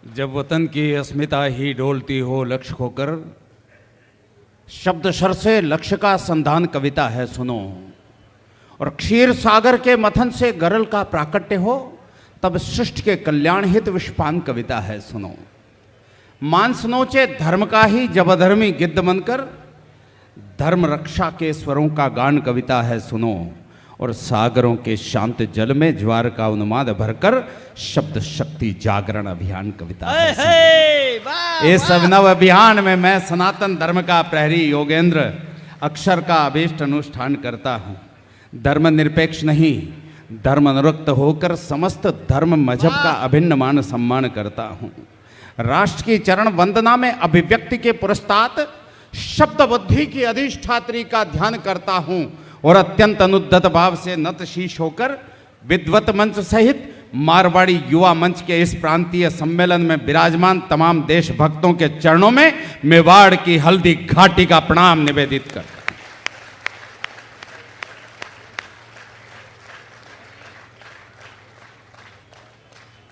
जब वतन की अस्मिता ही डोलती हो लक्ष्य खोकर, शब्द शर से लक्ष्य का संधान कविता है सुनो। और क्षीर सागर के मथन से गरल का प्राकट्य हो, तब सृष्टि के कल्याण हित विषपान कविता है सुनो। मांस नोचे धर्म का ही जब अधर्मी गिद्ध बनकर, धर्म रक्षा के स्वरों का गान कविता है सुनो। और सागरों के शांत जल में ज्वार का उन्माद भरकर, शब्द शक्ति जागरण अभियान कविता है सुनो। इस अभिनव अभियान में मैं सनातन धर्म का प्रहरी योगेंद्र अक्षर का अभीष्ट अनुष्ठान करता हूँ। धर्म निरपेक्ष नहीं, धर्म अनुरक्त होकर समस्त धर्म मजहब का अभिन्न मान सम्मान करता हूँ। राष्ट्र की चरण वंदना में अभिव्यक्ति के पुरस्तात शब्द बुद्धि की अधिष्ठात्री का ध्यान करता हूँ। और अत्यंत अनुद्धत भाव से नत शीश होकर विद्वत मंच सहित मारवाड़ी युवा मंच के इस प्रांतीय सम्मेलन में विराजमान तमाम देशभक्तों के चरणों में मेवाड़ की हल्दी घाटी का प्रणाम निवेदित कर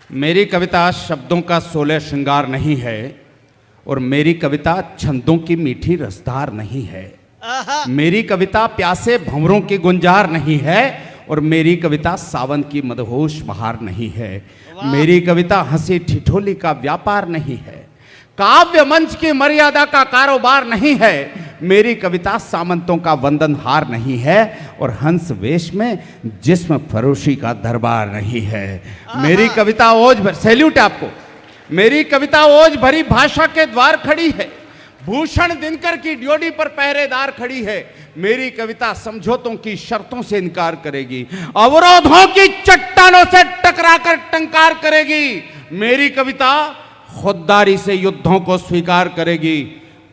मेरी कविता शब्दों का 16 श्रृंगार नहीं है, और मेरी कविता छंदों की मीठी रसधार नहीं है। मेरी कविता प्यासे भंवरों की गुंजार नहीं है, और मेरी कविता सावन की मदहोश बहार नहीं है। मेरी कविता हंसी ठिठोली का व्यापार नहीं है, काव्य मंच की मर्यादा का कारोबार नहीं है। मेरी कविता सामंतों का वंदनहार नहीं है, और हंस वेश में जिस्म फरोशी का दरबार नहीं है। मेरी कविता ओज भर, सैल्यूट आपको, मेरी कविता ओज भरी भाषा के द्वार खड़ी है, भूषण दिनकर की ड्योढ़ी पर पहरेदार खड़ी है। मेरी कविता समझौतों की शर्तों से इनकार करेगी, अवरोधों की चट्टानों से टकराकर टंकार करेगी। मेरी कविता खुददारी से युद्धों को स्वीकार करेगी,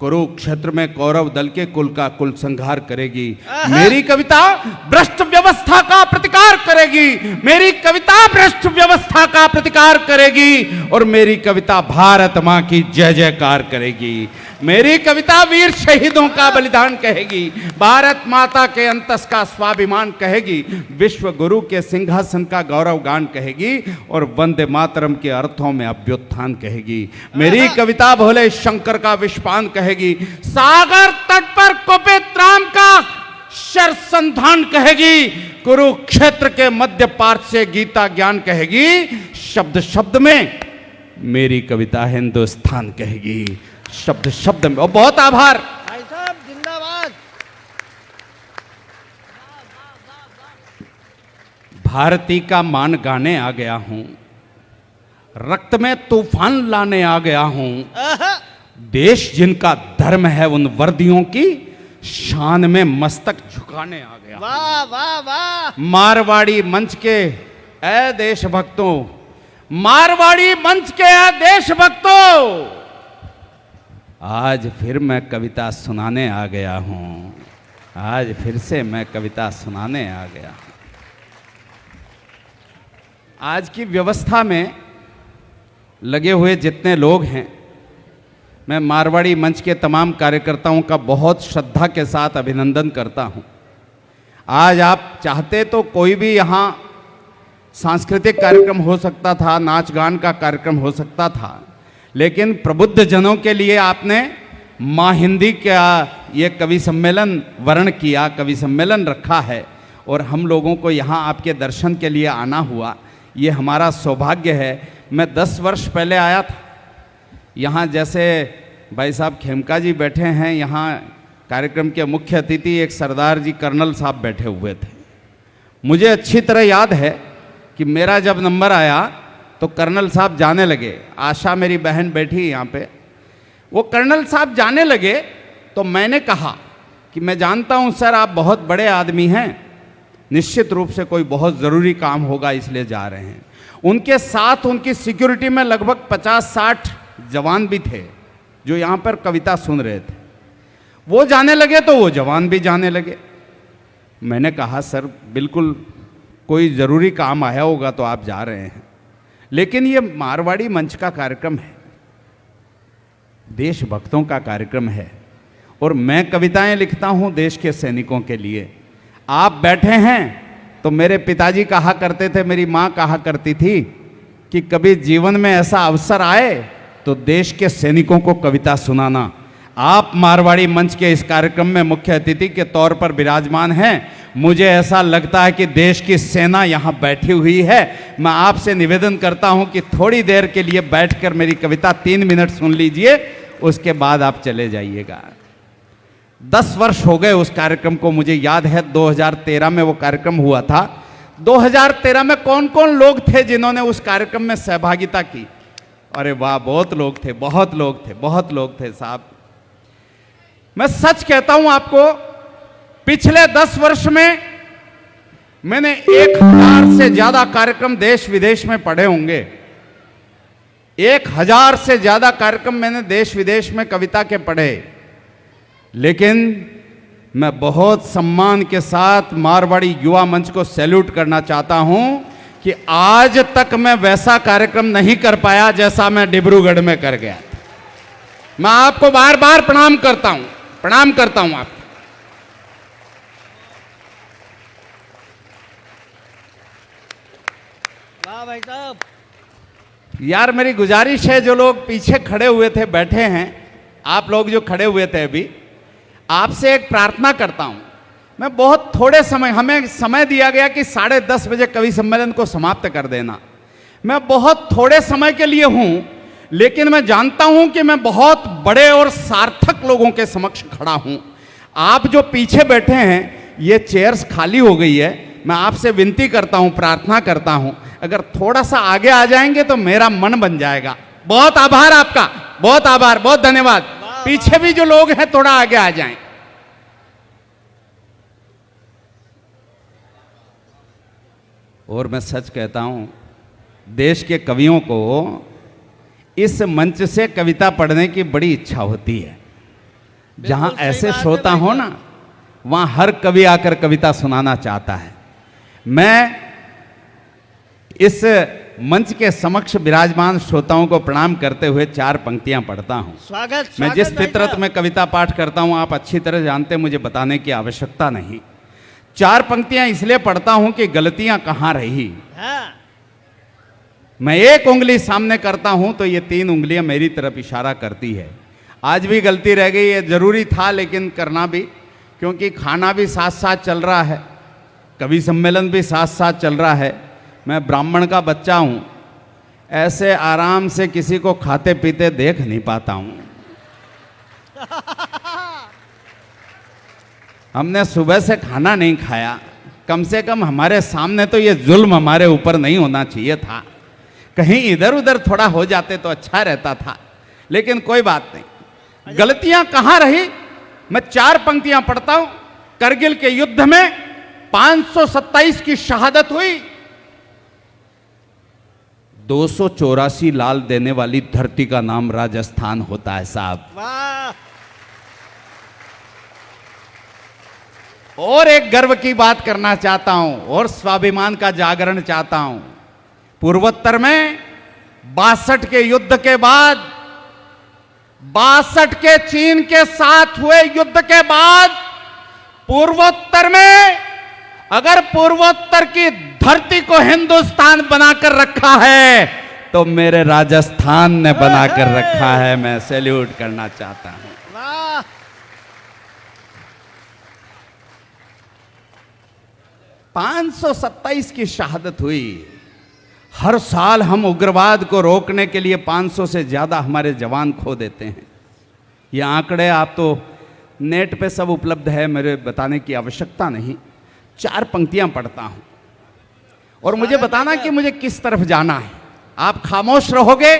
कुरुक्षेत्र में कौरव दल के कुल का कुल संहार करेगी। मेरी कविता भ्रष्ट व्यवस्था का प्रतिकार करेगी, मेरी कविता भ्रष्ट व्यवस्था का प्रतिकार करेगी। और मेरी कविता भारत मां की जय जयकार करेगी। मेरी कविता वीर शहीदों का बलिदान कहेगी, भारत माता के अंतस का स्वाभिमान कहेगी, विश्व गुरु के सिंहासन का गौरव गान कहेगी, और वंदे मातरम के अर्थों में अभ्युत्थान कहेगी। मेरी कविता भोले शंकर का विषपान कहेगी, सागर तट पर कुपित राम का शर संधान कहेगी, कुरुक्षेत्र के मध्य पार्थ से गीता ज्ञान कहेगी। शब्द शब्द में मेरी कविता हिंदुस्तान कहेगी, शब्द शब्द में। और बहुत आभार भाई साहब, जिंदाबाद। भारती का मान गाने आ गया हूं, रक्त में तूफान लाने आ गया हूं। देश जिनका धर्म है उन वर्दियों की शान में मस्तक झुकाने आ गया। वाह वाह वाह। मारवाड़ी मंच के ए देशभक्तों, मारवाड़ी मंच के ए देशभक्तों, आज फिर मैं कविता सुनाने आ गया हूं। आज फिर से मैं कविता सुनाने आ गया हूं। आज की व्यवस्था में लगे हुए जितने लोग हैं, मैं मारवाड़ी मंच के तमाम कार्यकर्ताओं का बहुत श्रद्धा के साथ अभिनंदन करता हूं। आज आप चाहते तो कोई भी यहाँ सांस्कृतिक कार्यक्रम हो सकता था, नाच गान का कार्यक्रम हो सकता था, लेकिन प्रबुद्ध जनों के लिए आपने माँ हिंदी का ये कवि सम्मेलन वर्ण किया, कवि सम्मेलन रखा है, और हम लोगों को यहाँ आपके दर्शन के लिए आना हुआ। ये हमारा सौभाग्य है। मैं 10 वर्ष पहले आया था यहाँ, जैसे भाई साहब खेमका जी बैठे हैं, यहाँ कार्यक्रम के मुख्य अतिथि एक सरदार जी कर्नल साहब बैठे हुए थे। मुझे अच्छी तरह याद है कि मेरा जब नंबर आया तो कर्नल साहब जाने लगे। आशा मेरी बहन बैठी यहाँ पे, वो कर्नल साहब जाने लगे तो मैंने कहा कि मैं जानता हूँ सर आप बहुत बड़े आदमी हैं, निश्चित रूप से कोई बहुत ज़रूरी काम होगा इसलिए जा रहे हैं। उनके साथ उनकी सिक्योरिटी में लगभग 50-60 जवान भी थे जो यहाँ पर कविता सुन रहे थे। वो जाने लगे तो वो जवान भी जाने लगे। मैंने कहा सर बिल्कुल कोई ज़रूरी काम आया होगा तो आप जा रहे हैं, लेकिन ये मारवाड़ी मंच का कार्यक्रम है, देशभक्तों का कार्यक्रम है, और मैं कविताएं लिखता हूं देश के सैनिकों के लिए। आप बैठे हैं तो मेरे पिताजी कहा करते थे, मेरी माँ कहा करती थी कि कभी जीवन में ऐसा अवसर आए तो देश के सैनिकों को कविता सुनाना। आप मारवाड़ी मंच के इस कार्यक्रम में मुख्य अतिथि के तौर पर विराजमान हैं। मुझे ऐसा लगता है कि देश की सेना यहाँ बैठी हुई है। मैं आपसे निवेदन करता हूँ कि थोड़ी देर के लिए बैठकर मेरी कविता 3 मिनट सुन लीजिए, उसके बाद आप चले जाइएगा। 10 वर्ष हो गए उस कार्यक्रम को, मुझे याद है 2013 में वो कार्यक्रम हुआ था। 2013 में कौन कौन लोग थे जिन्होंने उस कार्यक्रम में सहभागिता की? अरे वाह, बहुत लोग थे, बहुत लोग थे, बहुत लोग थे साहब। मैं सच कहता हूं आपको, पिछले 10 वर्ष में मैंने 1000 से ज्यादा कार्यक्रम देश विदेश में पढ़े होंगे। 1000 से ज्यादा कार्यक्रम मैंने देश विदेश में कविता के पढ़े। लेकिन मैं बहुत सम्मान के साथ मारवाड़ी युवा मंच को सैल्यूट करना चाहता हूं कि आज तक मैं वैसा कार्यक्रम नहीं कर पाया जैसा मैं डिब्रूगढ़ में कर गया। मैं आपको बार बार प्रणाम करता हूं, प्रणाम करता हूं आपको। वाह भाई साहब। यार मेरी गुजारिश है, जो लोग पीछे खड़े हुए थे, बैठे हैं, आप लोग जो खड़े हुए थे अभी, आपसे एक प्रार्थना करता हूं। मैं बहुत थोड़े समय, हमें समय दिया गया कि 10:30 बजे कवि सम्मेलन को समाप्त कर देना। मैं बहुत थोड़े समय के लिए हूं, लेकिन मैं जानता हूं कि मैं बहुत बड़े और सार्थक लोगों के समक्ष खड़ा हूं। आप जो पीछे बैठे हैं, ये चेयर्स खाली हो गई है। मैं आपसे विनती करता हूं, प्रार्थना करता हूं, अगर थोड़ा सा आगे आ जाएंगे तो मेरा मन बन जाएगा। बहुत आभार आपका, बहुत आभार, बहुत धन्यवाद। पीछे भी जो लोग हैं थोड़ा आगे आ जाएं। और मैं सच कहता हूं, देश के कवियों को इस मंच से कविता पढ़ने की बड़ी इच्छा होती है। जहां ऐसे श्रोता हो ना, वहां हर कवि आकर कविता सुनाना चाहता है। मैं इस मंच के समक्ष विराजमान श्रोताओं को प्रणाम करते हुए 4 पंक्तियां पढ़ता हूं। स्वागत। मैं जिस फितरत में कविता पाठ करता हूं, आप अच्छी तरह जानते, मुझे बताने की आवश्यकता नहीं। 4 पंक्तियां इसलिए पढ़ता हूं कि गलतियां कहां रही। हाँ। मैं एक उंगली सामने करता हूं तो ये 3 उंगलियां मेरी तरफ इशारा करती है। आज भी गलती रह गई है, जरूरी था लेकिन करना भी, क्योंकि खाना भी साथ साथ चल रहा है, कवि सम्मेलन भी साथ साथ चल रहा है। मैं ब्राह्मण का बच्चा हूं, ऐसे आराम से किसी को खाते पीते देख नहीं पाता हूं। हमने सुबह से खाना नहीं खाया, कम से कम हमारे सामने तो ये जुल्म हमारे ऊपर नहीं होना चाहिए था। कहीं इधर उधर थोड़ा हो जाते तो अच्छा रहता था, लेकिन कोई बात नहीं। गलतियां कहां रही? मैं 4 पंक्तियां पढ़ता हूं। करगिल के युद्ध में 527 की शहादत हुई। 284 लाल देने वाली धरती का नाम राजस्थान होता है साहब। वाह। और एक गर्व की बात करना चाहता हूं और स्वाभिमान का जागरण चाहता हूं। पूर्वोत्तर में 62 के युद्ध के बाद, 62 के चीन के साथ हुए युद्ध के बाद, पूर्वोत्तर में अगर पूर्वोत्तर की धरती को हिंदुस्तान बनाकर रखा है तो मेरे राजस्थान ने बनाकर रखा है। मैं सैल्यूट करना चाहता हूं। वाह। 527 की शहादत हुई। हर साल हम उग्रवाद को रोकने के लिए 500 से ज्यादा हमारे जवान खो देते हैं। ये आंकड़े आप तो नेट पे सब उपलब्ध है, मेरे बताने की आवश्यकता नहीं। 4 पंक्तियां पढ़ता हूं और मुझे बताना कि मुझे किस तरफ जाना है। आप खामोश रहोगे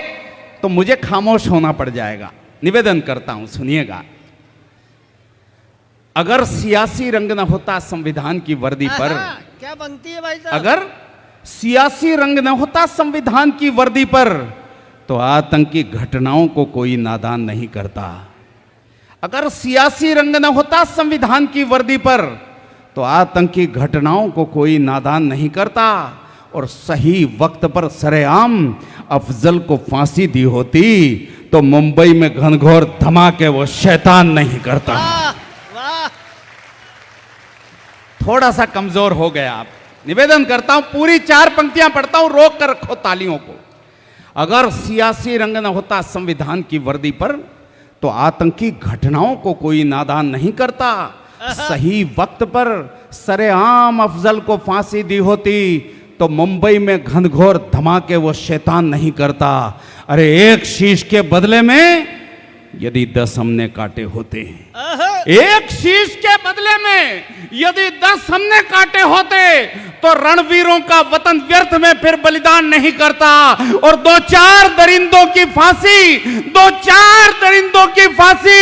तो मुझे खामोश होना पड़ जाएगा। निवेदन करता हूं, सुनिएगा। अगर सियासी रंग न होता संविधान की वर्दी पर, क्या पंक्ति है भाई साहब? अगर सियासी रंग न होता संविधान की वर्दी पर तो आतंकी घटनाओं को कोई नादान नहीं करता। अगर सियासी रंग न होता संविधान की वर्दी पर तो आतंकी घटनाओं को कोई नादान नहीं करता। और सही वक्त पर सरेआम अफजल को फांसी दी होती तो मुंबई में घनघोर धमाके वो शैतान नहीं करता। वाह वाह। थोड़ा सा कमजोर हो गया आप। निवेदन करता हूं, पूरी 4 पंक्तियां पढ़ता हूं, रोक कर रखो तालियों को। अगर सियासी रंग न होता संविधान की वर्दी पर तो आतंकी घटनाओं को कोई नादान नहीं करता। सही वक्त पर सरेआम अफजल को फांसी दी होती तो मुंबई में घनघोर धमाके वो शैतान नहीं करता। अरे एक शीश के बदले में यदि 10 हमने काटे होते, एक शीश के बदले में यदि 10 हमने काटे होते तो रणवीरों का वतन व्यर्थ में फिर बलिदान नहीं करता। और 2-4 दरिंदों की फांसी, 2-4 दरिंदों की फांसी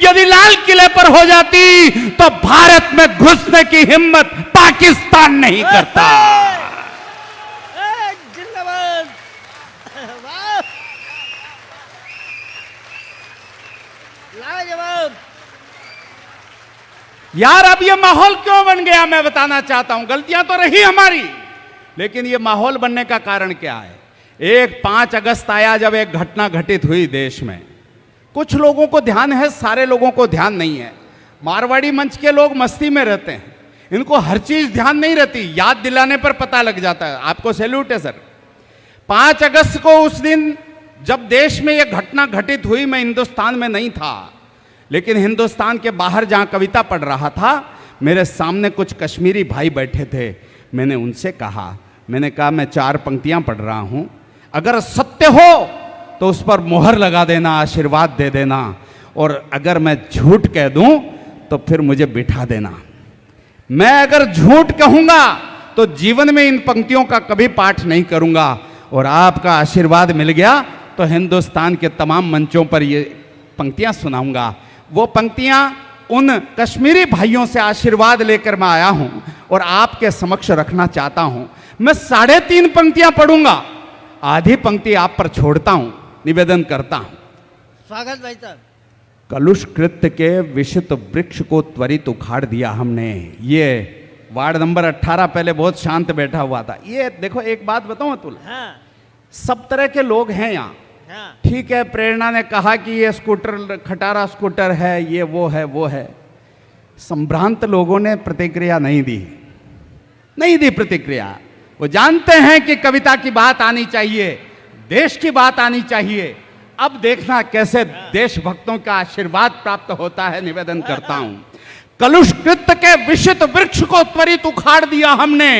यदि लाल किले पर हो जाती तो भारत में घुसने की हिम्मत पाकिस्तान नहीं करता। जिंदाबाद। वाह, लाजवाब। यार अब ये माहौल क्यों बन गया मैं बताना चाहता हूं। गलतियां तो रही हमारी, लेकिन ये माहौल बनने का कारण क्या है। एक 5 अगस्त आया जब एक घटना घटित हुई देश में। कुछ लोगों को ध्यान है, सारे लोगों को ध्यान नहीं है। मारवाड़ी मंच के लोग मस्ती में रहते हैं, इनको हर चीज ध्यान नहीं रहती, याद दिलाने पर पता लग जाता है। आपको सैल्यूट है सर। 5 अगस्त को उस दिन जब देश में यह घटना घटित हुई, मैं हिंदुस्तान में नहीं था, लेकिन हिंदुस्तान के बाहर जहां कविता पढ़ रहा था, मेरे सामने कुछ कश्मीरी भाई बैठे थे। मैंने उनसे कहा, मैंने कहा मैं 4 पंक्तियां पढ़ रहा हूं, अगर सत्य हो तो उस पर मोहर लगा देना, आशीर्वाद दे देना, और अगर मैं झूठ कह दूं तो फिर मुझे बिठा देना। मैं अगर झूठ कहूंगा तो जीवन में इन पंक्तियों का कभी पाठ नहीं करूंगा, और आपका आशीर्वाद मिल गया तो हिंदुस्तान के तमाम मंचों पर ये पंक्तियां सुनाऊंगा। वो पंक्तियां उन कश्मीरी भाइयों से आशीर्वाद लेकर मैं आया हूं और आपके समक्ष रखना चाहता हूं। मैं 3.5 पंक्तियां पढ़ूंगा, आधी पंक्ति आप पर छोड़ता हूं, निवेदन करता हूं। स्वागत भाई साहब। कलुष कृत्य के विषित वृक्ष को त्वरित उखाड़ दिया हमने। ये वार्ड नंबर 18 पहले बहुत शांत बैठा हुआ था। ये देखो एक बात बताऊं अतुल, हाँ सब तरह के लोग हैं यहाँ। हाँ ठीक है, प्रेरणा ने कहा कि ये स्कूटर खटारा स्कूटर है, ये वो है वो है। संभ्रांत लोगों ने प्रतिक्रिया नहीं दी प्रतिक्रिया। वो जानते हैं कि कविता की बात आनी चाहिए, देश की बात आनी चाहिए। अब देखना कैसे देशभक्तों का आशीर्वाद प्राप्त होता है। निवेदन करता हूं, कलुष कृत्य के विषित वृक्ष को त्वरित उखाड़ दिया हमने।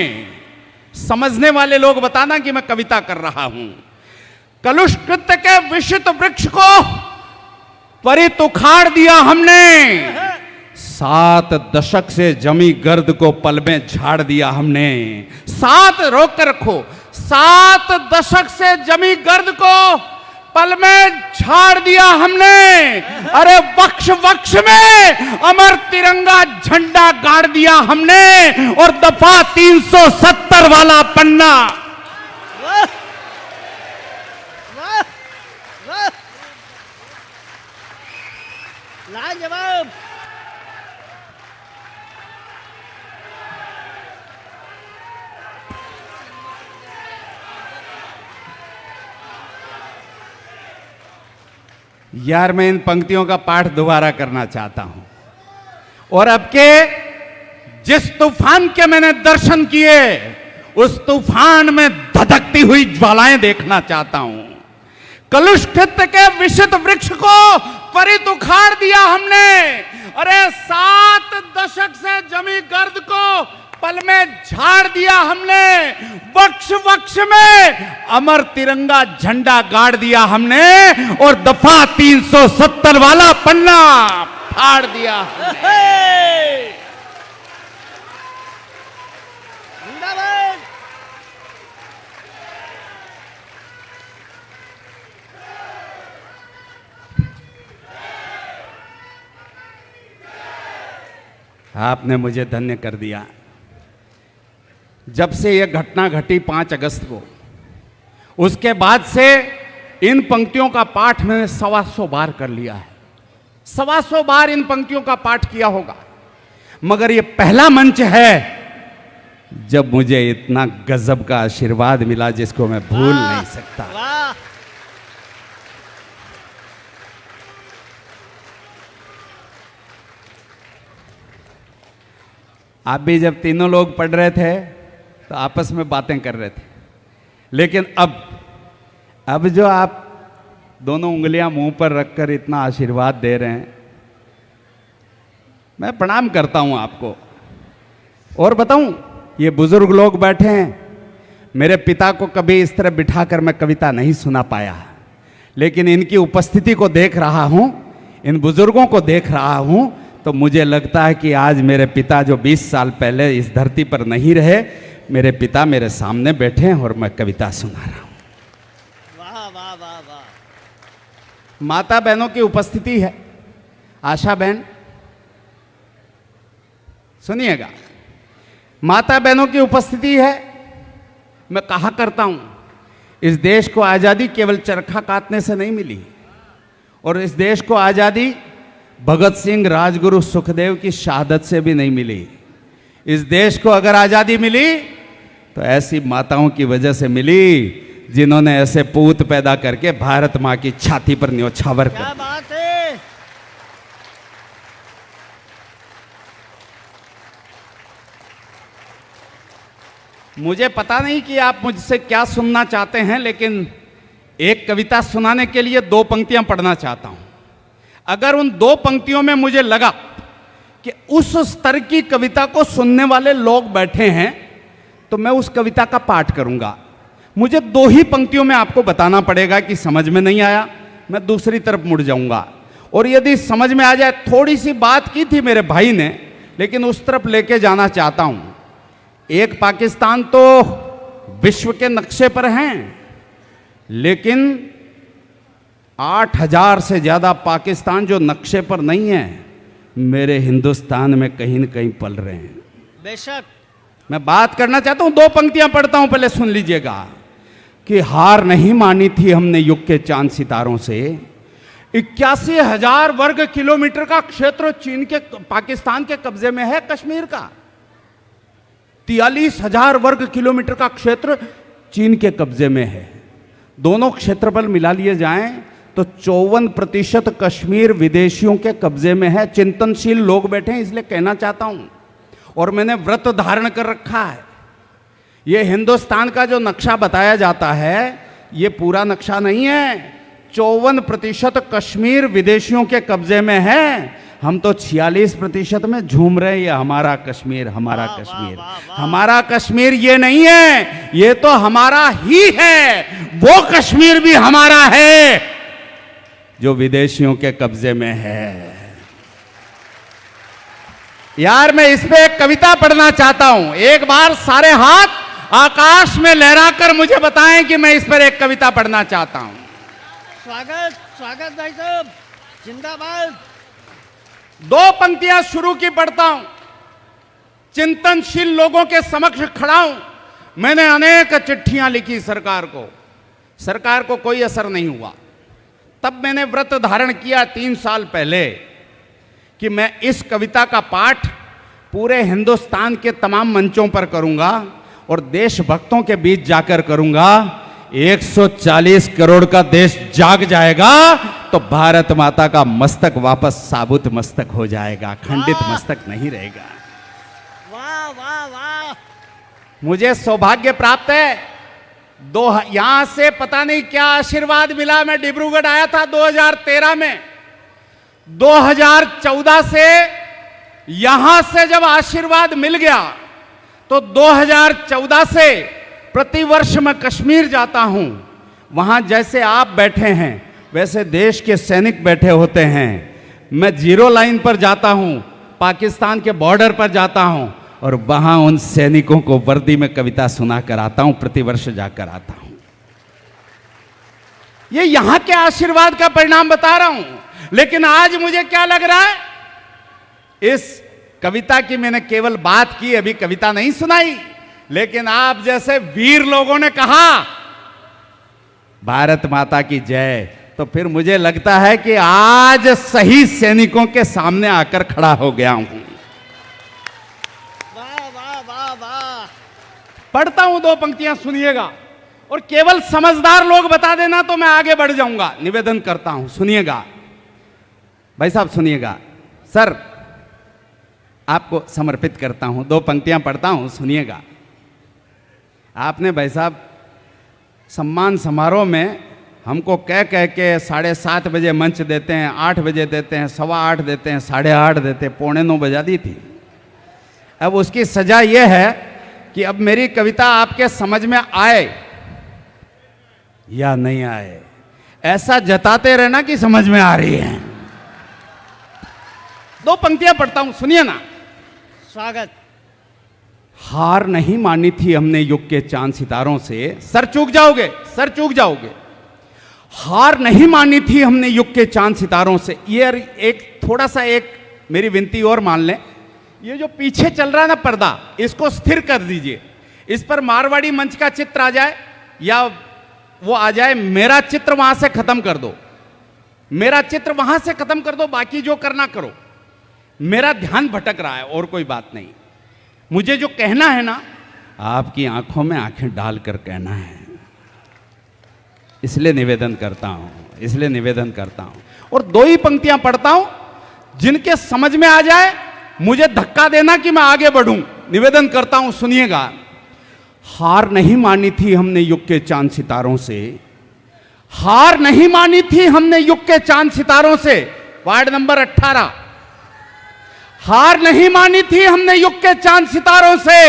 समझने वाले लोग बताना कि मैं कविता कर रहा हूं। कलुष कृत्य के विषित वृक्ष को त्वरित उखाड़ दिया हमने। 7 दशक से जमी गर्द को पल में झाड़ दिया हमने। 7 रोक कर रखो, 7 दशक से जमी गर्द को पल में झाड़ दिया हमने। अरे वक्ष वक्ष में अमर तिरंगा झंडा गाड़ दिया हमने, और दफा 370 वाला पन्ना। वाह वाह वाह, लाजवाब। यार मैं इन पंक्तियों का पाठ दोबारा करना चाहता हूं, और अब के जिस तूफान के मैंने दर्शन किए उस तूफान में धधकती हुई ज्वालाएं देखना चाहता हूं। कलुष कृत्य के विषित वृक्ष को त्वरित उखाड़ दिया हमने। अरे 7 दशक से जमी गर्द को पल में झाड़ दिया हमने। वक्ष वक्ष में अमर तिरंगा झंडा गाड़ दिया हमने, और दफा 370 वाला पन्ना फाड़ दिया हमने। जिंदाबाद। आपने मुझे धन्य कर दिया। जब से यह घटना घटी 5 अगस्त को, उसके बाद से इन पंक्तियों का पाठ मैंने 125 बार कर लिया है। 125 बार इन पंक्तियों का पाठ किया होगा, मगर यह पहला मंच है जब मुझे इतना गजब का आशीर्वाद मिला जिसको मैं भूल नहीं सकता। वाह आप भी जब तीनों लोग पढ़ रहे थे तो आपस में बातें कर रहे थे, लेकिन अब अब जो आप दोनों उंगलियां मुंह पर रखकर इतना आशीर्वाद दे रहे हैं, मैं प्रणाम करता हूं आपको। और बताऊं, ये बुजुर्ग लोग बैठे हैं, मेरे पिता को कभी इस तरह बिठाकर मैं कविता नहीं सुना पाया, लेकिन इनकी उपस्थिति को देख रहा हूं, इन बुजुर्गों को देख रहा हूं, तो मुझे लगता है कि आज मेरे पिता जो 20 साल पहले इस धरती पर नहीं रहे, मेरे पिता मेरे सामने बैठे हैं और मैं कविता सुना रहा हूं। वाह वाह वाह वाह। माता बहनों की उपस्थिति है। आशा बहन सुनिएगा, माता बहनों की उपस्थिति है। मैं कहा करता हूं, इस देश को आजादी केवल चरखा काटने से नहीं मिली, और इस देश को आजादी भगत सिंह, राजगुरु, सुखदेव की शहादत से भी नहीं मिली। इस देश को अगर आजादी मिली तो ऐसी माताओं की वजह से मिली जिन्होंने ऐसे पूत पैदा करके भारत मां की छाती पर न्योछावर क्या कर। बात है। मुझे पता नहीं कि आप मुझसे क्या सुनना चाहते हैं, लेकिन एक कविता सुनाने के लिए 2 पंक्तियां पढ़ना चाहता हूं। अगर उन 2 पंक्तियों में मुझे लगा कि उस स्तर की कविता को सुनने वाले लोग बैठे हैं, तो मैं उस कविता का पाठ करूंगा। मुझे 2 ही पंक्तियों में आपको बताना पड़ेगा कि समझ में नहीं आया, मैं दूसरी तरफ मुड़ जाऊंगा। और यदि समझ में आ जाए, थोड़ी सी बात की थी मेरे भाई ने, लेकिन उस तरफ लेके जाना चाहता हूं। एक पाकिस्तान तो विश्व के नक्शे पर हैं, लेकिन 8000 से ज्यादा पाकिस्तान जो नक्शे पर नहीं है, मेरे हिंदुस्तान में कहीं न कहीं पल रहे हैं। बेशक। मैं बात करना चाहता हूं, 2 पंक्तियां पढ़ता हूं, पहले सुन लीजिएगा। कि हार नहीं मानी थी हमने युग के चांद सितारों से। 81,000 वर्ग किलोमीटर का क्षेत्र चीन के, पाकिस्तान के कब्जे में है। कश्मीर का 43,000 वर्ग किलोमीटर का क्षेत्र चीन के कब्जे में है। दोनों क्षेत्रफल मिला लिए जाएं तो 54% कश्मीर विदेशियों के कब्जे में है। चिंतनशील लोग बैठे हैं, इसलिए कहना चाहता हूं। और मैंने व्रत धारण कर रखा है। यह हिंदुस्तान का जो नक्शा बताया जाता है, यह पूरा नक्शा नहीं है। 54% कश्मीर विदेशियों के कब्जे में है। हम तो 46% में झूम रहे हैं, ये हमारा कश्मीर, हमारा वाह, कश्मीर, वाह, वाह, वाह। हमारा कश्मीर ये नहीं है, ये तो हमारा ही है। वो कश्मीर भी हमारा है जो विदेशियों के कब्जे में है। यार, मैं इस पे एक कविता पढ़ना चाहता हूं। एक बार सारे हाथ आकाश में लहराकर मुझे बताएं कि मैं इस पर एक कविता पढ़ना चाहता हूं। स्वागत स्वागत भाई साहब, जिंदाबाद। 2 पंक्तियां शुरू की पढ़ता हूं। चिंतनशील लोगों के समक्ष खड़ा हूं। मैंने अनेक चिट्ठियां लिखी सरकार को, सरकार को कोई असर नहीं हुआ। तब मैंने व्रत धारण किया 3 साल पहले कि मैं इस कविता का पाठ पूरे हिंदुस्तान के तमाम मंचों पर करूंगा और देशभक्तों के बीच जाकर करूंगा। 140 करोड़ का देश जाग जाएगा तो भारत माता का मस्तक वापस साबुत मस्तक हो जाएगा, खंडित मस्तक नहीं रहेगा। वाह वाह वाह। मुझे सौभाग्य प्राप्त है। यहां से पता नहीं क्या आशीर्वाद मिला। मैं डिब्रूगढ़ आया था 2013 में। 2014 से यहां से जब आशीर्वाद मिल गया तो 2014 से प्रतिवर्ष मैं कश्मीर जाता हूं। वहां जैसे आप बैठे हैं वैसे देश के सैनिक बैठे होते हैं। मैं 0 लाइन पर जाता हूं, पाकिस्तान के बॉर्डर पर जाता हूं और वहां उन सैनिकों को वर्दी में कविता सुना कर आता हूं, प्रतिवर्ष जाकर आता हूं। ये यहां के आशीर्वाद का परिणाम बता रहा हूं। लेकिन आज मुझे क्या लग रहा है, इस कविता की मैंने केवल बात की, अभी कविता नहीं सुनाई, लेकिन आप जैसे वीर लोगों ने कहा भारत माता की जय, तो फिर मुझे लगता है कि आज सही सैनिकों के सामने आकर खड़ा हो गया हूं। वाह वाह वाह वाह। पढ़ता हूं, 2 पंक्तियां सुनिएगा और केवल समझदार लोग बता देना तो मैं आगे बढ़ जाऊंगा। निवेदन करता हूं, सुनिएगा भाई साहब, सुनिएगा। सर, आपको समर्पित करता हूं, 2 पंक्तियां पढ़ता हूं, सुनिएगा। आपने भाई साहब सम्मान समारोह में हमको कह कह के 7:30 बजे मंच देते हैं, 8 बजे देते हैं, 8:15 देते हैं, 8:30 देते हैं, 8:45 बजा दी थी। अब उसकी सजा यह है कि अब मेरी कविता आपके समझ में आए या नहीं आए, ऐसा जताते रहना कि समझ में आ रही है। 2 पंक्तियां पढ़ता हूं, सुनिए ना। स्वागत। हार नहीं मानी थी हमने युग के चांद सितारों से, सर चूक जाओगे, सर चूक जाओगे। हार नहीं मानी थी हमने युग के चांद सितारों से। ये एक थोड़ा सा एक मेरी विनती और मान लें, ये जो पीछे चल रहा है ना पर्दा, इसको स्थिर कर दीजिए। इस पर मारवाड़ी मंच का चित्र आ जाए या वो आ जाए, मेरा चित्र वहां से खत्म कर दो, मेरा चित्र वहां से खत्म कर दो, बाकी जो करना करो। मेरा ध्यान भटक रहा है और कोई बात नहीं। मुझे जो कहना है ना, आपकी आंखों में आंखें डालकर कहना है, इसलिए निवेदन करता हूं, इसलिए निवेदन करता हूं। और 2 ही पंक्तियां पढ़ता हूं, जिनके समझ में आ जाए मुझे धक्का देना कि मैं आगे बढ़ूं। निवेदन करता हूं, सुनिएगा। हार नहीं मानी थी हमने युग के चांद सितारों से, हार नहीं मानी थी हमने युग के चांद सितारों से। Ward number 18। हार नहीं मानी थी हमने युग के चांद सितारों से,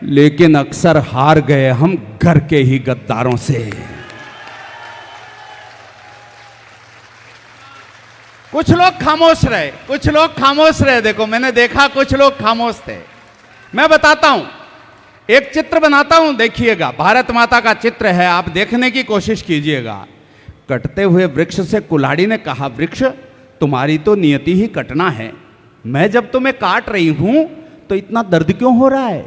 लेकिन अक्सर हार गए हम घर के ही गद्दारों से। कुछ लोग खामोश रहे, कुछ लोग खामोश रहे। देखो, मैंने देखा कुछ लोग खामोश थे। मैं बताता हूं, एक चित्र बनाता हूं, देखिएगा। भारत माता का चित्र है, आप देखने की कोशिश कीजिएगा। कटते हुए वृक्ष से कुल्हाड़ी ने कहा, वृक्ष तुम्हारी तो नियति ही कटना है, मैं जब तुम्हें काट रही हूं तो इतना दर्द क्यों हो रहा है?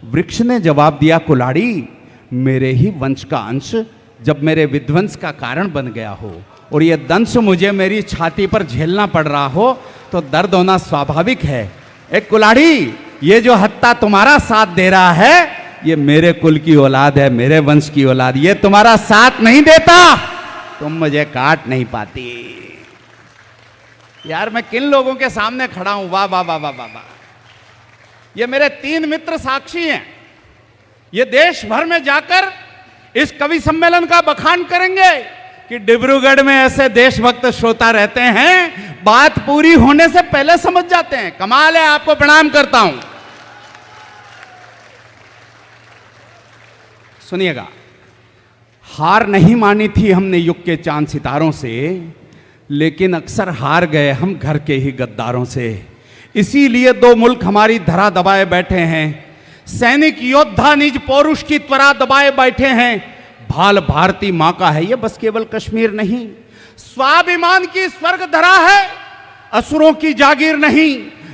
वृक्ष ने जवाब दिया, कुल्हाड़ी मेरे ही वंश का अंश जब मेरे विध्वंस का कारण बन गया हो और यह दंश मुझे मेरी छाती पर झेलना पड़ रहा हो तो दर्द होना स्वाभाविक है। एक कुल्हाड़ी, ये जो हत्ता तुम्हारा साथ दे रहा है, ये मेरे कुल की औलाद है, मेरे वंश की औलाद। ये तुम्हारा साथ नहीं देता, तुम मुझे काट नहीं पाती। यार, मैं किन लोगों के सामने खड़ा हूं? वाह वाह वाह वाह वाह वाह। ये मेरे 3 मित्र साक्षी हैं। ये देश भर में जाकर इस कवि सम्मेलन का बखान करेंगे कि डिब्रूगढ़ में ऐसे देशभक्त श्रोता रहते हैं, बात पूरी होने से पहले समझ जाते हैं। कमाल है, आपको प्रणाम करता हूं। सुनिएगा। हार नहीं मानी थी हमने युग के चांद सितारों से, लेकिन अक्सर हार गए हम घर के ही गद्दारों से। इसीलिए 2 मुल्क हमारी धरा दबाए बैठे हैं, सैनिक योद्धा निज पौरुष की त्वरा दबाए बैठे हैं। भाल भारती मां का है ये बस केवल कश्मीर नहीं, स्वाभिमान की स्वर्ग धरा है, असुरों की जागीर नहीं।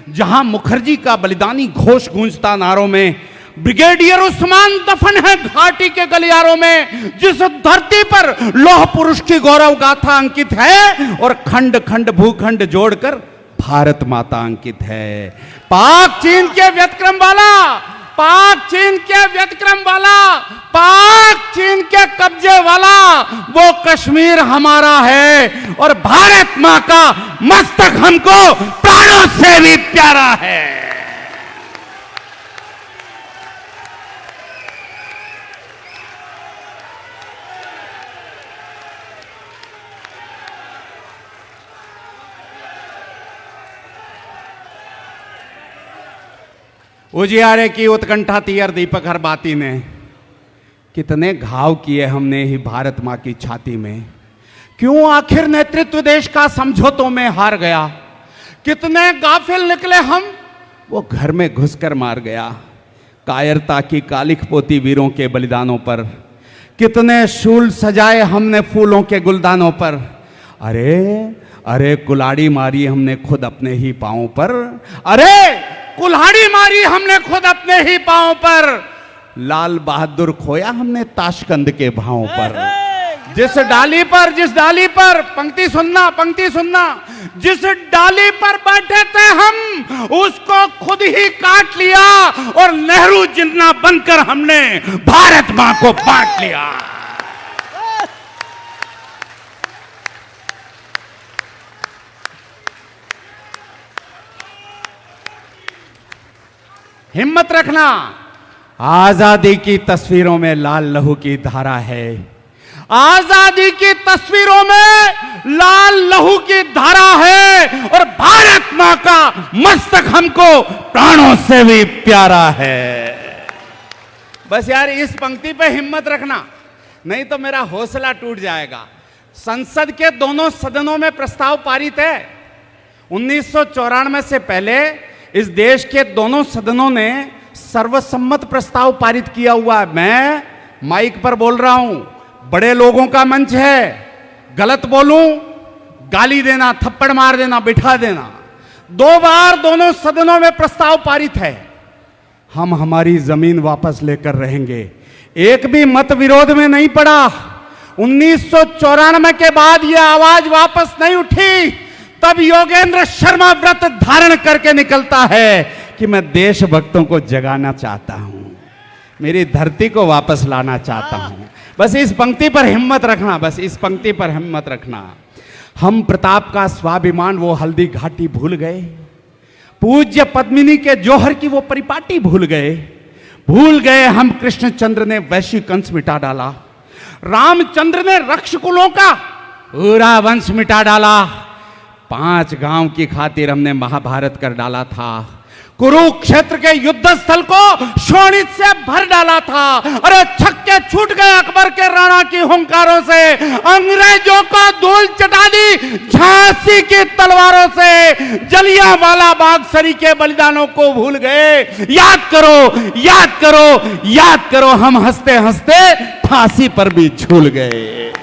जहां मुखर्जी का बलिदानी घोष गूंजता नारों में, ब्रिगेडियर उस्मान दफन है घाटी के गलियारों में। जिस धरती पर लौह पुरुष की गौरव गाथा अंकित है और खंड खंड भूखंड जोड़कर भारत माता अंकित है। पाक चीन के व्यतिक्रम वाला, पाक चीन के व्यतिक्रम वाला, पाक चीन के कब्जे वाला वो कश्मीर हमारा है और भारत मां का मस्तक हमको प्राणों से भी प्यारा है। उजियारे की उत्कंठा तीयर दीपक हर बाती ने, कितने घाव किए हमने ही भारत मां की छाती में। क्यों आखिर नेतृत्व देश का समझौतों में हार गया? कितने गाफिल निकले हम, वो घर में घुसकर मार गया। कायरता की कालिख पोती वीरों के बलिदानों पर, कितने शूल सजाए हमने फूलों के गुलदानों पर। अरे अरे कुल्हाड़ी मारी हमने खुद अपने ही पांवों पर, अरे कुल्हाड़ी मारी हमने खुद अपने ही पांवों पर। लाल बहादुर खोया हमने ताशकंद के भावों पर। जिस डाली पर पंक्ति सुनना, पंक्ति सुनना, जिस डाली पर बैठे थे हम उसको खुद ही काट लिया और नेहरू जिन्ना बनकर हमने भारत मां को बांट लिया। हिम्मत रखना, आजादी की तस्वीरों में लाल लहू की धारा है। आजादी की तस्वीरों में लाल लहू की धारा है और भारत मां का मस्तक हमको प्राणों से भी प्यारा है। बस यार इस पंक्ति पे हिम्मत रखना, नहीं तो मेरा हौसला टूट जाएगा। संसद के दोनों सदनों में प्रस्ताव पारित है। 1994 से पहले इस देश के दोनों सदनों ने सर्वसम्मत प्रस्ताव पारित किया हुआ है। मैं माइक पर बोल रहा हूं, बड़े लोगों का मंच है, गलत बोलूं गाली देना, थप्पड़ मार देना, बिठा देना। 2 बार दोनों सदनों में प्रस्ताव पारित है। हम हमारी जमीन वापस लेकर रहेंगे, एक भी मत विरोध में नहीं पड़ा। 1994 के बाद यह आवाज वापस नहीं उठी। तब योगेंद्र शर्मा व्रत धारण करके निकलता है कि मैं देशभक्तों को जगाना चाहता हूं, मेरी धरती को वापस लाना चाहता हूं। बस इस पंक्ति पर हिम्मत रखना, बस इस पंक्ति पर हिम्मत रखना। हम प्रताप का स्वाभिमान वो हल्दी घाटी भूल गए, पूज्य पद्मिनी के जौहर की वो परिपाटी भूल गए हम कृष्णचंद्र ने वैश्विक अंश मिटा डाला, रामचंद्र ने रक्षकुलों का पूरा वंश मिटा डाला, 5 गांव की खातिर हमने महाभारत कर डाला था, कुरुक्षेत्र के युद्ध स्थल को शोणित से भर डाला था। अरे छक्के छूट गए अकबर के राणा की हुंकारों से, अंग्रेजों को धूल चटा दी झांसी की तलवारों से, जलियांवाला बाग सरी के बलिदानों को भूल गए। याद करो, याद करो, याद करो, हम हंसते हंसते फांसी पर भी झूल गए।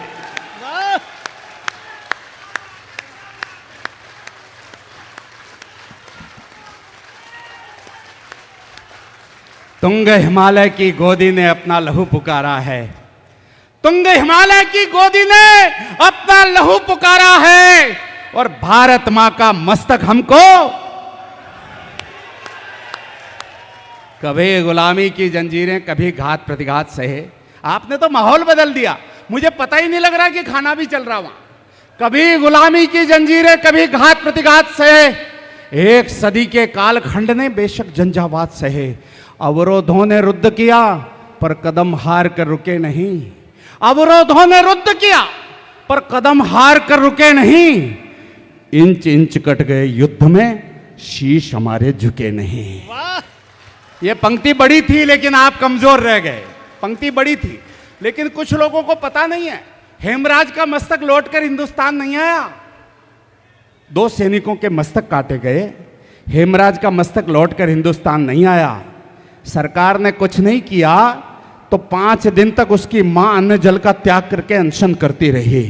तुंग हिमालय की गोदी ने अपना लहू पुकारा है, तुंग हिमालय की गोदी ने अपना लहू पुकारा है, और भारत मां का मस्तक हमको कभी गुलामी की जंजीरें, कभी घात प्रतिघात सहे। आपने तो माहौल बदल दिया, मुझे पता ही नहीं लग रहा कि खाना भी चल रहा वहां। कभी गुलामी की जंजीरें, कभी घात प्रतिघात सहे, एक सदी के कालखंड ने बेशक झंझावात सहे। अवरोधों ने रुद्ध किया पर कदम हार कर रुके नहीं, अवरोधों ने रुद्ध किया पर कदम हार कर रुके नहीं, इंच इंच कट गए युद्ध में, शीश हमारे झुके नहीं। ये पंक्ति बड़ी थी लेकिन आप कमजोर रह गए। पंक्ति बड़ी थी लेकिन कुछ लोगों को पता नहीं है, हेमराज का मस्तक लौटकर हिंदुस्तान नहीं आया। 2 सैनिकों के मस्तक काटे गए, हेमराज का मस्तक लौटकर हिंदुस्तान नहीं आया। सरकार ने कुछ नहीं किया तो 5 दिन तक उसकी मां अन्न जल का त्याग करके अनशन करती रही।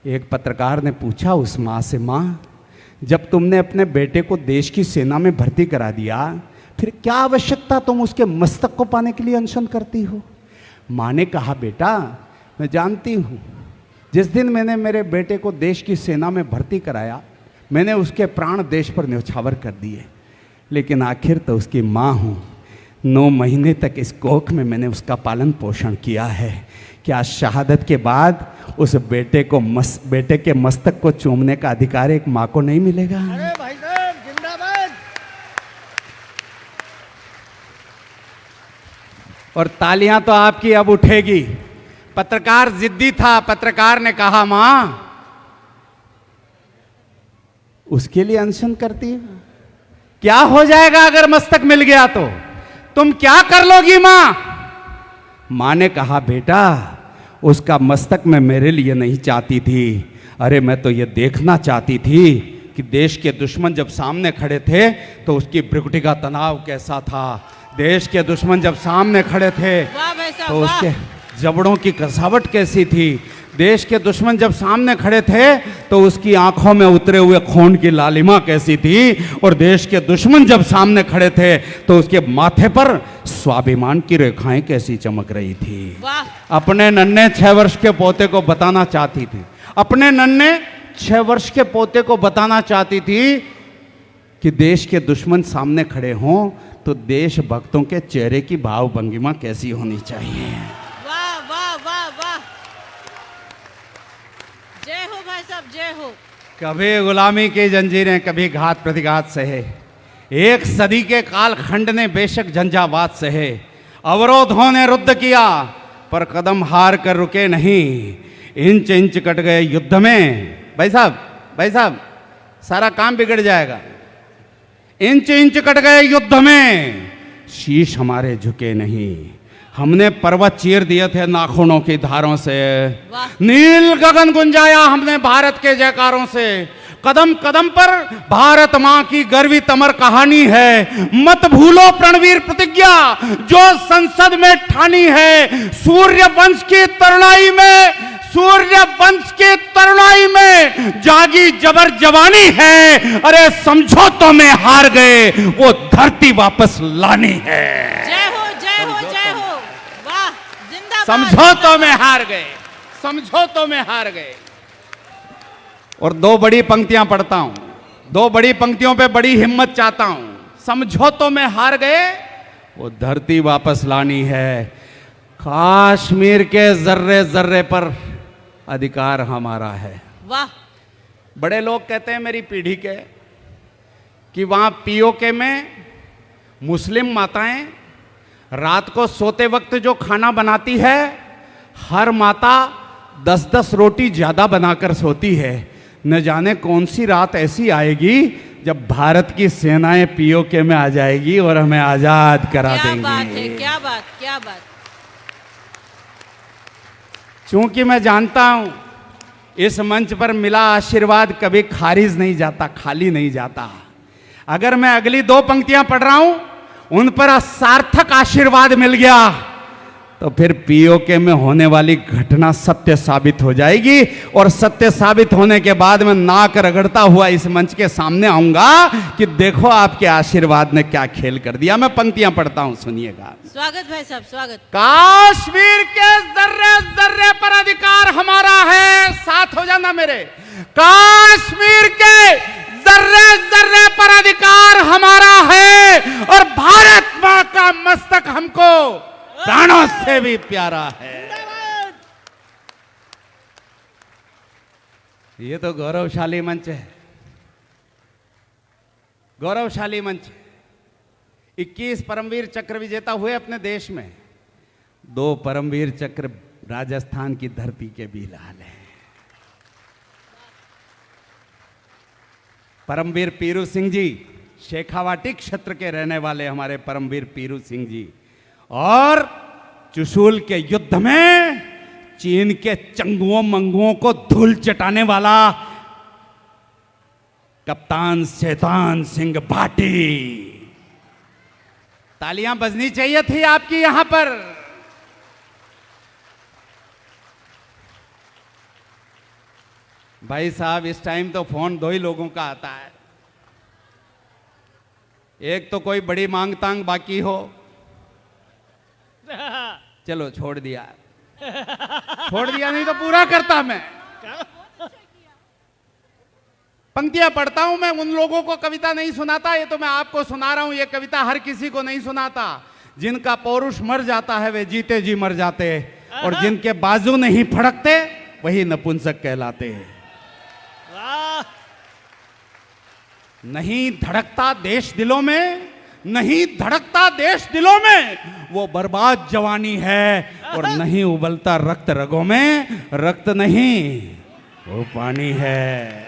एक पत्रकार ने पूछा उस मां से, मां जब तुमने अपने बेटे को देश की सेना में भर्ती करा दिया, फिर क्या आवश्यकता तुम उसके मस्तक को पाने के लिए अनशन करती हो? मां ने कहा, बेटा मैं जानती हूं, जिस दिन मैंने मेरे बेटे को देश की सेना में भर्ती कराया, मैंने उसके प्राण देश पर न्यौछावर कर दिए, लेकिन आखिर तो उसकी मां हूं। 9 महीने तक इस कोख में मैंने उसका पालन पोषण किया है। क्या शहादत के बाद उस बेटे के मस्तक को चूमने का अधिकार एक मां को नहीं मिलेगा? अरे भाई साहब जिंदाबाद। और तालियां तो आपकी अब उठेगी। पत्रकार जिद्दी था, पत्रकार ने कहा, मां उसके लिए अनशन करती है, क्या हो जाएगा अगर मस्तक मिल गया तो तुम क्या कर लोगी मां? मां ने कहा, बेटा उसका मस्तक मैं मेरे लिए नहीं चाहती थी, अरे मैं तो ये देखना चाहती थी कि देश के दुश्मन जब सामने खड़े थे तो उसकी भ्रुकुटी का तनाव कैसा था, देश के दुश्मन जब सामने खड़े थे तो उसके जबड़ों की कसावट कैसी थी, देश के दुश्मन जब सामने खड़े थे तो उसकी आंखों में उतरे हुए खून की लालिमा कैसी थी, और देश के दुश्मन जब सामने खड़े थे तो उसके माथे पर स्वाभिमान की रेखाएं कैसी चमक रही थी। अपने नन्हे 6 वर्ष के पोते को बताना चाहती थी, अपने नन्हे 6 वर्ष के पोते को बताना चाहती थी कि देश के दुश्मन सामने खड़े हों तो देशभक्तों के चेहरे की भाव भंगिमा कैसी होनी चाहिए। वाह वाह वाह वाह, जय हो भाई साहब, जय हो। कभी गुलामी की जंजीरें, कभी घात प्रतिघात सहे, एक सदी के कालखंड ने बेशक झंझावात सहे, अवरोधों ने रुद्ध किया पर कदम हार कर रुके नहीं, इंच इंच कट गए युद्ध में। भाई साहब सारा काम बिगड़ जाएगा। इंच इंच कट गए युद्ध में, शीश हमारे झुके नहीं। हमने पर्वत चीर दिए थे नाखूनों की धारों से, नील गगन गुंजाया हमने भारत के जयकारों से। कदम कदम पर भारत मां की गर्वित अमर कहानी है। मत भूलो प्रणवीर प्रतिज्ञा जो संसद में ठानी है। सूर्य वंश की तरुणाई में जागी जबर जवानी है। अरे समझौतों में हार गए, वो धरती वापस लानी है। जय हो जय हो जय हो, वाह जिंदाबाद। समझौतों में हार गए। और दो बड़ी पंक्तियां पढ़ता हूं, दो बड़ी पंक्तियों पे बड़ी हिम्मत चाहता हूं। समझौतों में हार गए, वो धरती वापस लानी है। कश्मीर के जर्रे जर्रे पर अधिकार हमारा है। वाह। बड़े लोग कहते हैं मेरी पीढ़ी के कि वहां पीओके में मुस्लिम माताएं रात को सोते वक्त जो खाना बनाती है, हर माता 10-10 रोटी ज्यादा बनाकर सोती है। न जाने कौन सी रात ऐसी आएगी जब भारत की सेनाएं पीओके में आ जाएगी और हमें आजाद करा देंगी। क्या बात है, क्या बात, क्या बात। चूंकि मैं जानता हूं इस मंच पर मिला आशीर्वाद कभी खारिज नहीं जाता, खाली नहीं जाता। अगर मैं अगली दो पंक्तियां पढ़ रहा हूं, उन पर सार्थक आशीर्वाद मिल गया, तो फिर पीओके में होने वाली घटना सत्य साबित हो जाएगी। और सत्य साबित होने के बाद मैं नाक रगड़ता हुआ इस मंच के सामने आऊंगा कि देखो आपके आशीर्वाद ने क्या खेल कर दिया। मैं पंक्तियां पढ़ता हूं, सुनिएगा। स्वागत भाई साहब, स्वागत। कश्मीर के जर्रे जर्रे पर अधिकार हमारा है। साथ हो जाना मेरे। कश्मीर के जर्रे जर्रे पर अधिकार हमारा है और भारत मां का मस्तक हमको प्राणों से भी प्यारा है। ये तो गौरवशाली मंच है, गौरवशाली मंच है। 21 परमवीर चक्र विजेता हुए अपने देश में, 2 परमवीर चक्र राजस्थान की धरती के भी लाल हैं। परमवीर पीरू सिंह जी, शेखावाटी क्षेत्र के रहने वाले हमारे परमवीर पीरू सिंह जी, और चुशूल के युद्ध में चीन के चंगुओं मंगुओं को धूल चटाने वाला कप्तान शैतान सिंह भाटी। तालियां बजनी चाहिए थी आपकी यहां पर। भाई साहब इस टाइम तो फोन 2 ही लोगों का आता है। एक तो कोई बड़ी मांग तांग बाकी हो, चलो छोड़ दिया नहीं तो पूरा करता मैं। पंक्तियां पढ़ता हूं मैं, उन लोगों को कविता नहीं सुनाता। ये तो मैं आपको सुना रहा हूं। ये कविता हर किसी को नहीं सुनाता। जिनका पौरुष मर जाता है वे जीते जी मर जाते, और जिनके बाजू नहीं फड़कते वही नपुंसक कहलाते हैं। नहीं धड़कता देश दिलों में, नहीं धड़कता देश दिलों में, वो बर्बाद जवानी है। और नहीं उबलता रक्त रगों में, रक्त नहीं वो पानी है।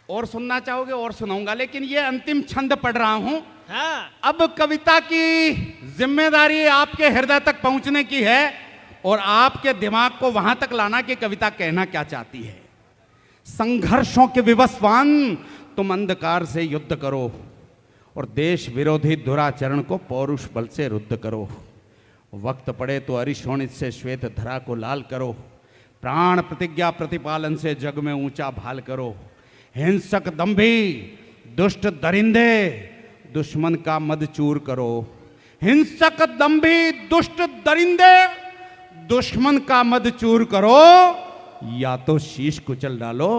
और सुनना चाहोगे और सुनाऊंगा, लेकिन ये अंतिम छंद पढ़ रहा हूं। हाँ। अब कविता की जिम्मेदारी आपके हृदय तक पहुंचने की है और आपके दिमाग को वहां तक लाना कि कविता कहना क्या चाहती है। संघर्षों के विवस्वान तुम अंधकार से युद्ध करो और देश विरोधी दुराचरण को पौरुष बल से रुद्ध करो। वक्त पड़े तो अरिशोणित से श्वेत धरा को लाल करो। प्राण प्रतिज्ञा प्रतिपालन से जग में ऊंचा भाल करो। हिंसक दंभी दुष्ट दरिंदे दुश्मन का मद चूर करो। हिंसक दंभी दुष्ट दरिंदे दुश्मन का मद चूर करो। या तो शीश कुचल डालो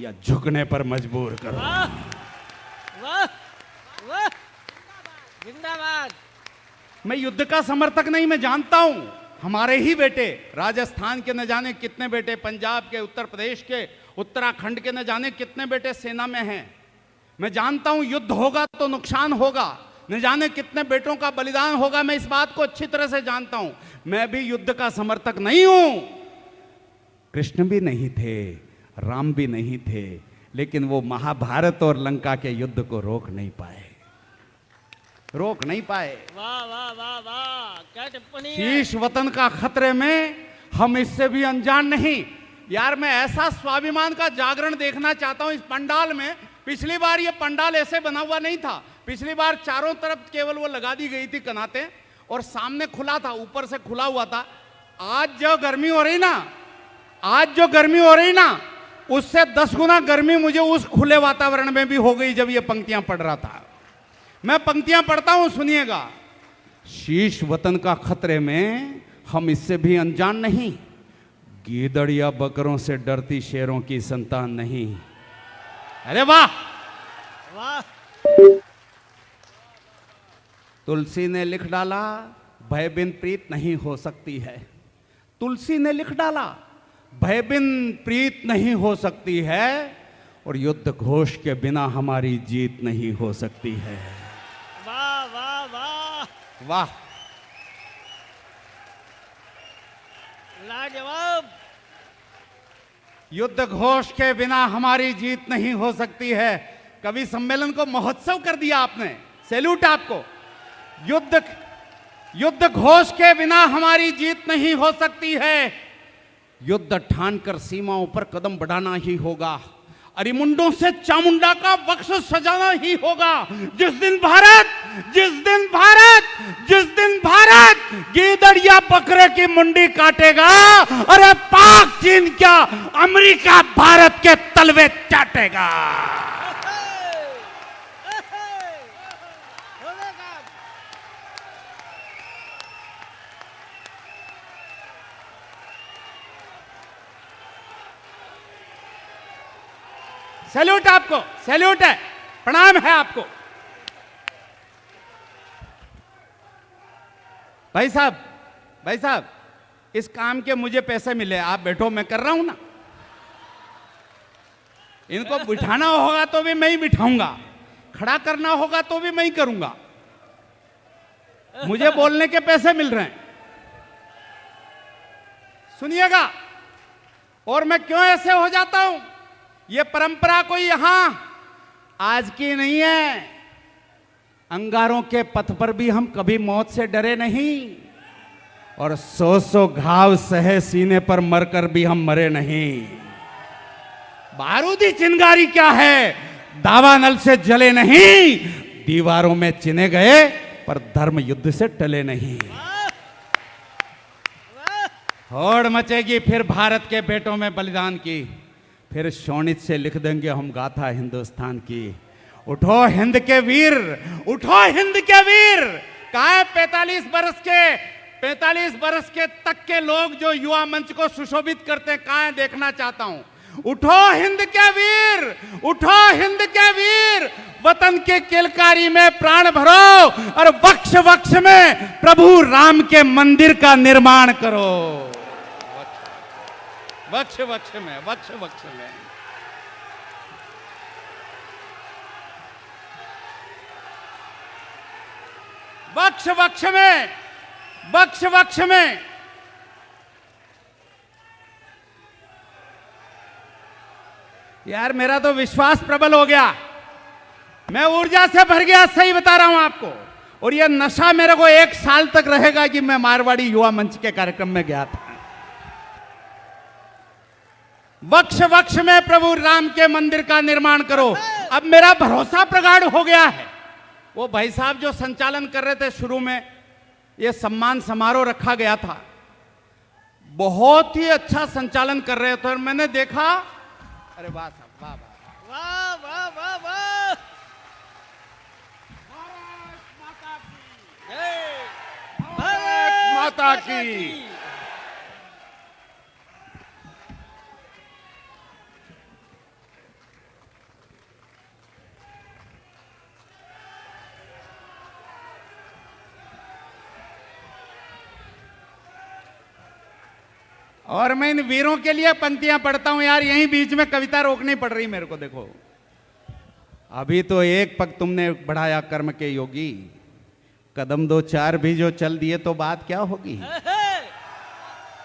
या झुकने पर मजबूर करो। वाह वाह, जिंदाबाद। मैं युद्ध का समर्थक नहीं, मैं जानता हूं हमारे ही बेटे राजस्थान के न जाने कितने बेटे, पंजाब के, उत्तर प्रदेश के, उत्तराखंड के न जाने कितने बेटे सेना में हैं। मैं जानता हूं युद्ध होगा तो नुकसान होगा, न जाने कितने बेटों का बलिदान होगा, मैं इस बात को अच्छी तरह से जानता हूं। मैं भी युद्ध का समर्थक नहीं हूं। कृष्ण भी नहीं थे, राम भी नहीं थे, लेकिन वो महाभारत और लंका के युद्ध को रोक नहीं पाए, रोक नहीं पाए। वाह वाह वाह वाह, क्या टिप्पणी है। शीश वतन का खतरे में, हम इससे भी अनजान नहीं। यार मैं ऐसा स्वाभिमान का जागरण देखना चाहता हूं इस पंडाल में। पिछली बार ये पंडाल ऐसे बना हुआ नहीं था, पिछली बार चारों तरफ केवल वो लगा दी गई थी कनाते, और सामने खुला था, ऊपर से खुला हुआ था। आज जो गर्मी हो रही ना, आज जो गर्मी हो रही ना, उससे 10 गुना गर्मी मुझे उस खुले वातावरण में भी हो गई जब ये पंक्तियां पढ़ रहा था। मैं पंक्तियां पढ़ता हूं, सुनिएगा। शीश वतन का खतरे में, हम इससे भी अनजान नहीं। गीदड़ या बकरों से डरती शेरों की संतान नहीं। अरे वाह वाह। तुलसी ने लिख डाला, भय बिन प्रीत नहीं हो सकती है। तुलसी ने लिख डाला, भय बिन प्रीत नहीं हो सकती है, और युद्ध घोष के बिना हमारी जीत नहीं हो सकती है। वाह वाह वाह वाह, लाजवाब। युद्ध घोष के बिना हमारी जीत नहीं हो सकती है। कवि सम्मेलन को महोत्सव कर दिया आपने, सैल्यूट आपको। युद्ध घोष के बिना हमारी जीत नहीं हो सकती है। युद्ध ठानकर सीमाओं पर कदम बढ़ाना ही होगा। अरिमुंडों से चामुंडा का वक्ष सजाना ही होगा। जिस दिन भारत गीदड़ या बकरे की मुंडी काटेगा, अरे पाक चीन क्या, अमेरिका भारत के तलवे चाटेगा। सैल्यूट आपको, सैल्यूट है, प्रणाम है आपको। भाई साहब, इस काम के मुझे पैसे मिले, आप बैठो, मैं कर रहा हूं ना। इनको बिठाना होगा तो भी मैं ही बिठाऊंगा, खड़ा करना होगा तो भी मैं ही करूंगा। मुझे बोलने के पैसे मिल रहे हैं, सुनिएगा। और मैं क्यों ऐसे हो जाता हूं, ये परंपरा कोई यहां आज की नहीं है। अंगारों के पथ पर भी हम कभी मौत से डरे नहीं, और 100 घाव सहे सीने पर मरकर भी हम मरे नहीं। बारूदी चिंगारी क्या है, दावानल से जले नहीं। दीवारों में चिने गए पर धर्म युद्ध से टले नहीं। होड़ मचेगी फिर भारत के बेटों में बलिदान की, फिर शोणित से लिख देंगे हम गाथा हिंदुस्तान की। उठो हिंद के वीर, उठो हिंद के वीर। कहाँ है 45 बरस के तक के लोग जो युवा मंच को सुशोभित करते हैं, कहाँ है, देखना चाहता हूं। उठो हिंद के वीर, उठो हिंद के वीर। वतन के किलकारी में प्राण भरो, और वक्ष वक्ष में प्रभु राम के मंदिर का निर्माण करो। वक्ष वक्ष में, वक्ष वक्ष में। वक्ष वक्ष में, वक्ष वक्ष में। यार मेरा तो विश्वास प्रबल हो गया, मैं ऊर्जा से भर गया, सही बता रहा हूं आपको। और यह नशा मेरे को 1 साल तक रहेगा कि मैं मारवाड़ी युवा मंच के कार्यक्रम में गया था। वक्ष वक्ष में प्रभु राम के मंदिर का निर्माण करो। अब मेरा भरोसा प्रगाढ़ हो गया है। वो भाई साहब जो संचालन कर रहे थे, शुरू में ये सम्मान समारोह रखा गया था, बहुत ही अच्छा संचालन कर रहे थे। और मैंने देखा, अरे वाह साहब, वाह वाह वाह वाह वाह। भारत माता की। और मैं इन वीरों के लिए पंक्तियां पढ़ता हूं। यार यहीं बीच में कविता रोकनी पड़ रही मेरे को। देखो, अभी तो एक पग तुमने बढ़ाया कर्म के योगी, कदम दो चार भी जो चल दिए तो बात क्या होगी।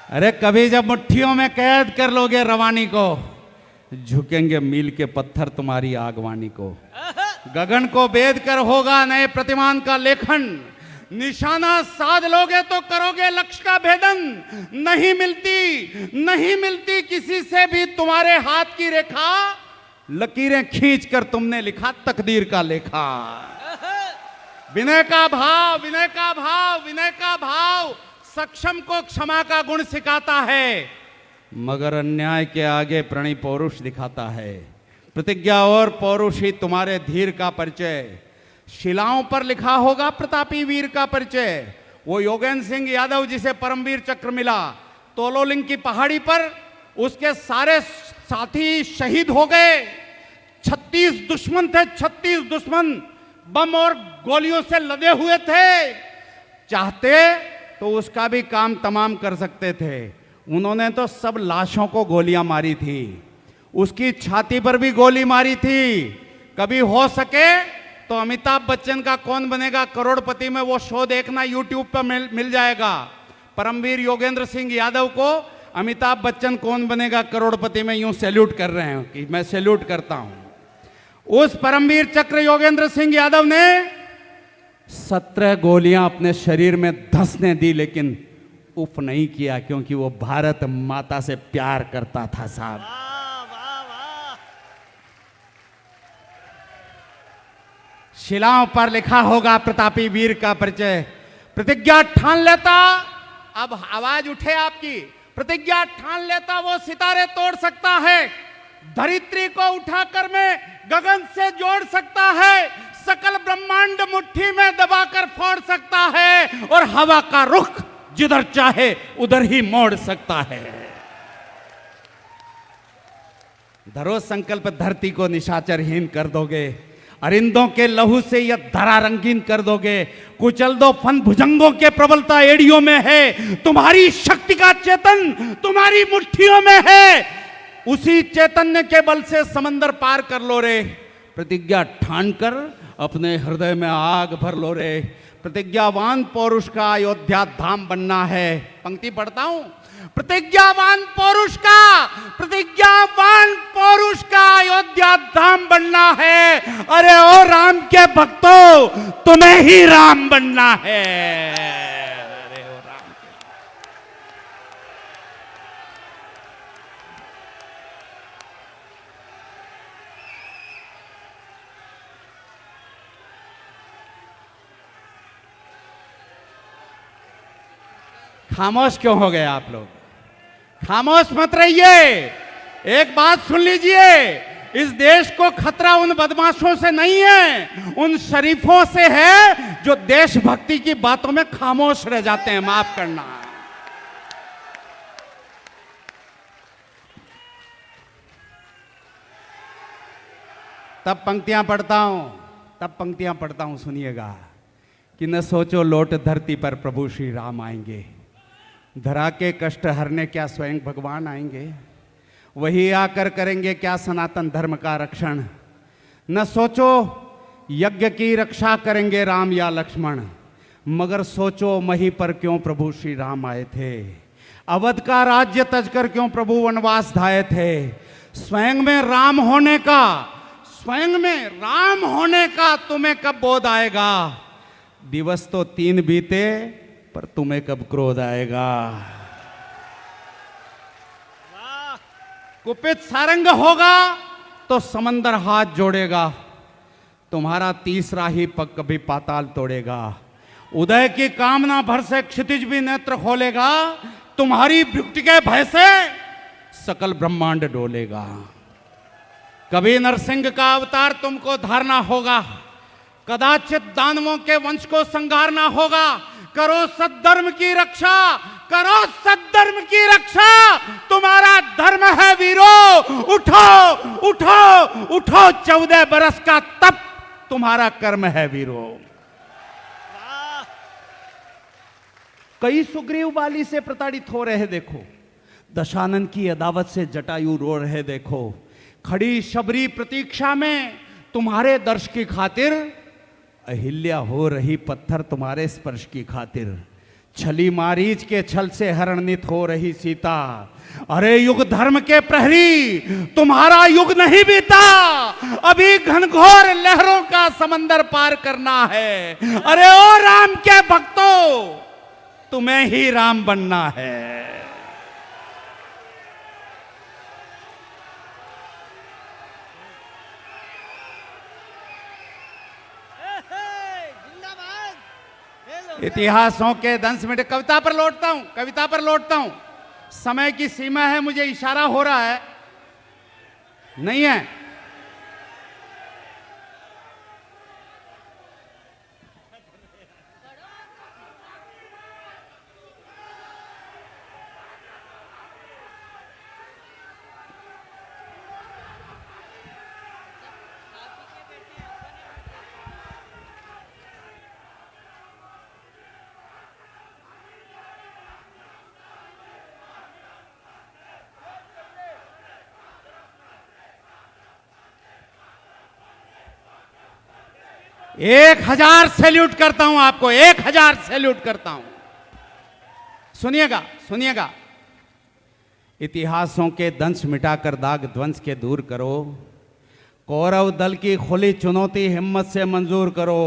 अरे कभी जब मुट्ठियों में कैद कर लोगे रवानी को, झुकेंगे मील के पत्थर तुम्हारी आगवानी को। गगन को बेद कर होगा नए प्रतिमान का लेखन, निशाना साध लोगे तो करोगे लक्ष्य का भेदन। नहीं मिलती किसी से भी तुम्हारे हाथ की रेखा, लकीरें खींच कर तुमने लिखा तकदीर का लेखा। विनय का भाव, विनय का भाव, विनय का भाव सक्षम को क्षमा का गुण सिखाता है, मगर अन्याय के आगे प्रणय पौरुष दिखाता है। प्रतिज्ञा और पौरुष ही तुम्हारे धीर का परिचय, शिलाओं पर लिखा होगा प्रतापी वीर का परिचय। वो योगेंद्र सिंह यादव जिसे परमवीर चक्र मिला, तोलोलिंग की पहाड़ी पर उसके सारे साथी शहीद हो गए। 36 दुश्मन थे, 36 दुश्मन बम और गोलियों से लदे हुए थे। चाहते तो उसका भी काम तमाम कर सकते थे, उन्होंने तो सब लाशों को गोलियां मारी थी, उसकी छाती पर भी गोली मारी थी। कभी हो सके तो अमिताभ बच्चन का कौन बनेगा करोड़पति में वो शो देखना, यूट्यूब पर मिल जाएगा। परमवीर योगेंद्र सिंह यादव को अमिताभ बच्चन कौन बनेगा करोड़पति में यूं सैल्यूट कर रहे हैं कि मैं सैल्यूट करता हूं। उस परमवीर चक्र योगेंद्र सिंह यादव ने 17 गोलियां अपने शरीर में धंसने दी, लेकिन उफ नहीं किया, क्योंकि वो भारत माता से प्यार करता था साहब। वाह वाह वाह। शिलाओं पर लिखा होगा प्रतापी वीर का परिचय। प्रतिज्ञा ठान लेता, अब आवाज उठे आपकी, प्रतिज्ञा ठान लेता वो सितारे तोड़ सकता है, धरित्री को उठाकर मैं गगन से जोड़ सकता है, सकल ब्रह्मांड मुट्ठी में दबाकर फोड़ सकता है, और हवा का रुख जिधर चाहे उधर ही मोड़ सकता है। धरो संकल्प धरती को निशाचरहीन कर दोगे, अरिंदों के लहू से यह धरा रंगीन कर दोगे। कुचल दो फन भुजंगों के प्रबलता एड़ियों में है, तुम्हारी शक्ति का चेतन तुम्हारी मुट्ठियों में है, उसी चैतन्य के बल से समंदर पार कर लो रे। प्रतिज्ञा ठान कर अपने हृदय में आग भर लो रे। प्रतिज्ञावान पौरुष का अयोध्या धाम बनना है। पंक्ति पढ़ता हूं, प्रतिज्ञावान पौरुष का अयोध्या धाम बनना है। अरे ओ राम के भक्तों, तुम्हें ही राम बनना है। अरे ओ राम खामोश क्यों हो गए आप लोग? खामोश मत रहिए। एक बात सुन लीजिए, इस देश को खतरा उन बदमाशों से नहीं है, उन शरीफों से है जो देशभक्ति की बातों में खामोश रह जाते हैं। माफ करना। तब पंक्तियां पढ़ता हूं, सुनिएगा कि न सोचो लौट धरती पर प्रभु श्री राम आएंगे, धरा के कष्ट हरने क्या स्वयं भगवान आएंगे, वही आकर करेंगे क्या सनातन धर्म का रक्षण। न सोचो यज्ञ की रक्षा करेंगे राम या लक्ष्मण, मगर सोचो मही पर क्यों प्रभु श्री राम आए थे, अवध का राज्य तजकर क्यों प्रभु वनवास धाये थे। स्वयं में राम होने का तुम्हें कब बोध आएगा, दिवस तो 3 बीते पर तुम्हें कब क्रोध आएगा। कुपित सारंग होगा तो समंदर हाथ जोड़ेगा, तुम्हारा तीसरा ही पग कभी पाताल तोड़ेगा। उदय की कामना भर से क्षितिज भी नेत्र खोलेगा, तुम्हारी भ्रुकुटी के भय से सकल ब्रह्मांड डोलेगा। कभी नरसिंह का अवतार तुमको धारना होगा, कदाचित दानवों के वंश को संहारना होगा। करो सद्धर्म की रक्षा, तुम्हारा धर्म है वीरो। उठो 14 बरस का तप तुम्हारा कर्म है वीरो। कई सुग्रीव बाली से प्रताड़ित हो रहे देखो, दशानन की अदावत से जटायु रो रहे देखो, खड़ी शबरी प्रतीक्षा में तुम्हारे दर्श की खातिर, अहिल्या हो रही पत्थर तुम्हारे स्पर्श की खातिर, छली मारीच के छल से हरणित हो रही सीता। अरे युग धर्म के प्रहरी, तुम्हारा युग नहीं बीता, अभी घनघोर लहरों का समंदर पार करना है। अरे ओ राम के भक्तों, तुम्हें ही राम बनना है। जिंदाबाद। ये लो। इतिहासों के दंश मिटे। कविता पर लौटता हूं, कविता पर लौटता हूं। समय की सीमा है, मुझे इशारा हो रहा है, नहीं है? एक 1000 सैल्यूट करता हूं आपको, 1000 सैल्यूट करता हूं। सुनिएगा, सुनिएगा। इतिहासों के दंश मिटाकर दाग ध्वंस के दूर करो, कौरव दल की खुली चुनौती हिम्मत से मंजूर करो,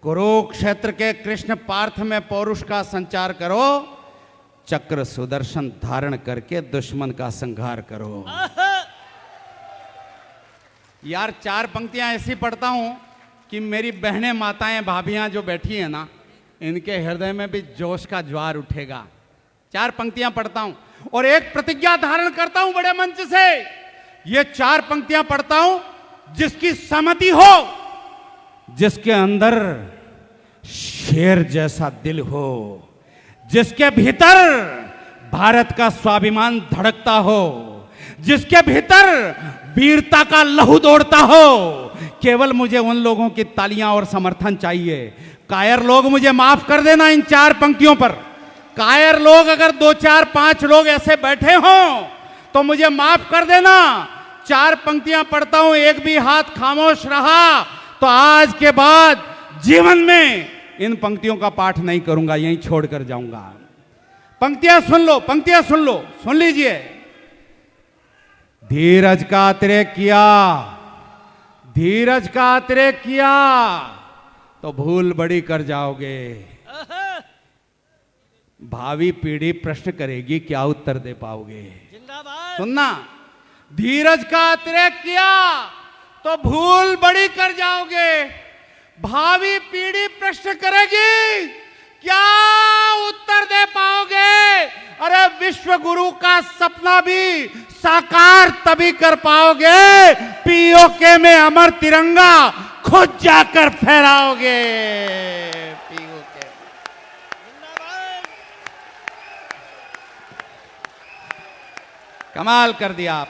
कुरुक्षेत्र के कृष्ण पार्थ में पौरुष का संचार करो, चक्र सुदर्शन धारण करके दुश्मन का संहार करो। यार 4 पंक्तियां ऐसी पढ़ता हूं कि मेरी बहनें, माताएं, भाभियां जो बैठी हैं ना, इनके हृदय में भी जोश का ज्वार उठेगा। 4 पंक्तियां पढ़ता हूं और एक प्रतिज्ञा धारण करता हूं बड़े मंच से। ये 4 पंक्तियां पढ़ता हूं, जिसकी सहमति हो, जिसके अंदर शेर जैसा दिल हो, जिसके भीतर भारत का स्वाभिमान धड़कता हो, जिसके भीतर वीरता का लहू दौड़ता हो, केवल मुझे उन लोगों की तालियां और समर्थन चाहिए। कायर लोग मुझे माफ कर देना इन 4 पंक्तियों पर। कायर लोग अगर 2, 4, 5 लोग ऐसे बैठे हों तो मुझे माफ कर देना। 4 पंक्तियां पढ़ता हूं, एक भी हाथ खामोश रहा तो आज के बाद जीवन में इन पंक्तियों का पाठ नहीं करूंगा, यहीं छोड़कर जाऊंगा। पंक्तियां सुन लो, पंक्तियां सुन लो, सुन लीजिए। धीरज का अतिरेक किया, धीरज का अतिरेक किया तो भूल बड़ी कर जाओगे। भावी पीढ़ी प्रश्न करेगी, क्या उत्तर दे पाओगे? जिंदाबाद। सुनना, धीरज का अतिरेक किया तो भूल बड़ी कर जाओगे। भावी पीढ़ी प्रश्न करेगी, क्या उत्तर दे पाओगे? अरे विश्व गुरु का सपना भी साकार तभी कर पाओगे, पीओके में अमर तिरंगा खुद जाकर फहराओगे। पीओके। जिंदाबाद। कमाल कर दिया आप।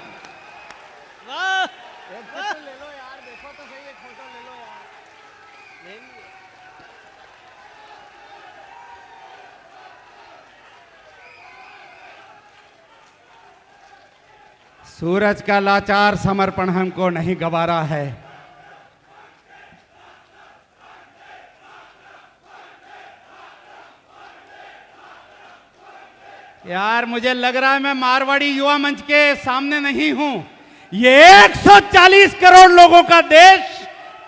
वाह। एक फोटो ले लो यार, देखो तो सही, एक फोटो ले लो यार। ले लिया। सूरज का लाचार समर्पण हमको नहीं गवारा है। यार मुझे लग रहा है मैं मारवाड़ी युवा मंच के सामने नहीं हूं। ये 140 करोड़ लोगों का देश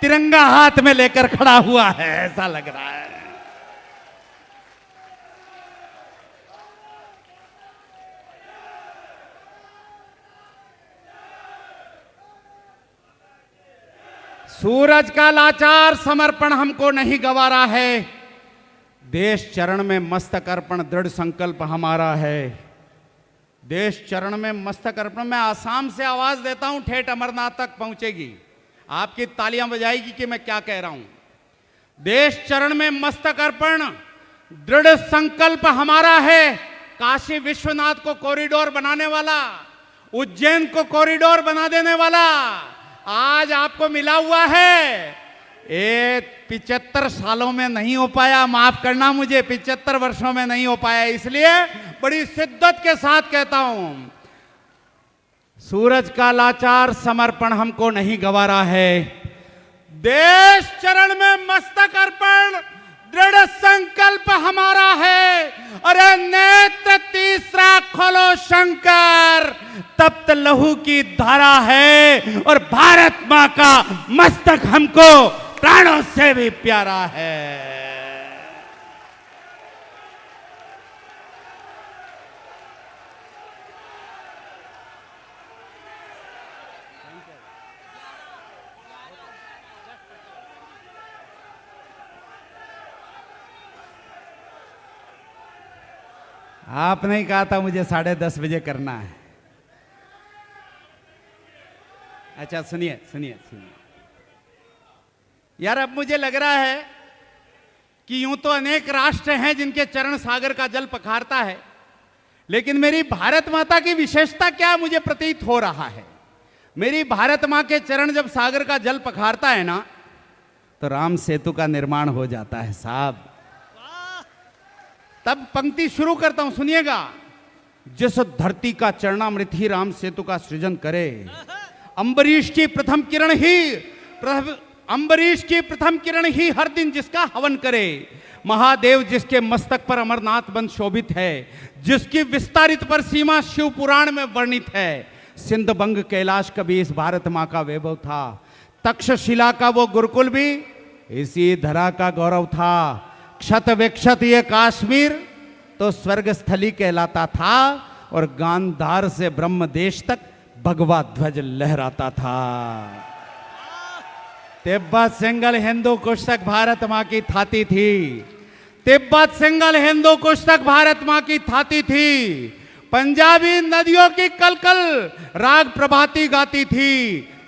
तिरंगा हाथ में लेकर खड़ा हुआ है, ऐसा लग रहा है। सूरज का लाचार समर्पण हमको नहीं गवारा है। देश चरण में मस्तक अर्पण दृढ़ संकल्प हमारा है। देश चरण में मस्तक अर्पण। मैं आसाम से आवाज देता हूं, ठेठ अमरनाथ तक पहुंचेगी। आपकी तालियां बजाएगी कि मैं क्या कह रहा हूं। देश चरण में मस्तक अर्पण दृढ़ संकल्प हमारा है। काशी विश्वनाथ को कॉरिडोर बनाने वाला, उज्जैन को कॉरिडोर बना देने वाला आज आपको मिला हुआ है। ये 75 सालों में नहीं हो पाया, माफ करना मुझे, 75 वर्षों में नहीं हो पाया। इसलिए बड़ी शिद्दत के साथ कहता हूं, सूरज का लाचार समर्पण हमको नहीं गवारा है। देश चरण में मस्तक अर्पण दृढ़ संकल्प हमारा है। अरे नेत्र तीसरा खोलो शंकर, तप्त लहू की धारा है और भारत मां का मस्तक हमको प्राणों से भी प्यारा है। आपने ही कहा था मुझे 10:30 बजे करना है। अच्छा सुनिए सुनिए सुनिए यार, अब मुझे लग रहा है कि यूं तो अनेक राष्ट्र हैं जिनके चरण सागर का जल पखारता है, लेकिन मेरी भारत माता की विशेषता क्या मुझे प्रतीत हो रहा है। मेरी भारत मां के चरण जब सागर का जल पखारता है ना, तो राम सेतु का निर्माण हो जाता है साहब। तब पंक्ति शुरू करता हूं, सुनिएगा। जिस धरती का चरणामृत ही राम सेतु का सृजन करे, अंबरीश की प्रथम किरण ही हर दिन जिसका हवन करे, महादेव जिसके मस्तक पर अमरनाथ बंध शोभित है, जिसकी विस्तारित पर सीमा शिव पुराण में वर्णित है, सिंध बंग कैलाश कभी इस भारत मां का वैभव था, तक्षशिला का वो गुरुकुल भी इसी धरा का गौरव था, क्षत विक्षत ये काश्मीर तो स्वर्ग स्थली कहलाता था, और गांधार से ब्रह्म देश तक भगवा ध्वज लहराता था। तिब्बत सिंगल हिंदू कुश तक भारत मां की थाती थी, तिब्बत सिंगल हिंदू कुश तक भारत मां की थाती थी, पंजाबी नदियों की कलकल राग प्रभाती गाती थी,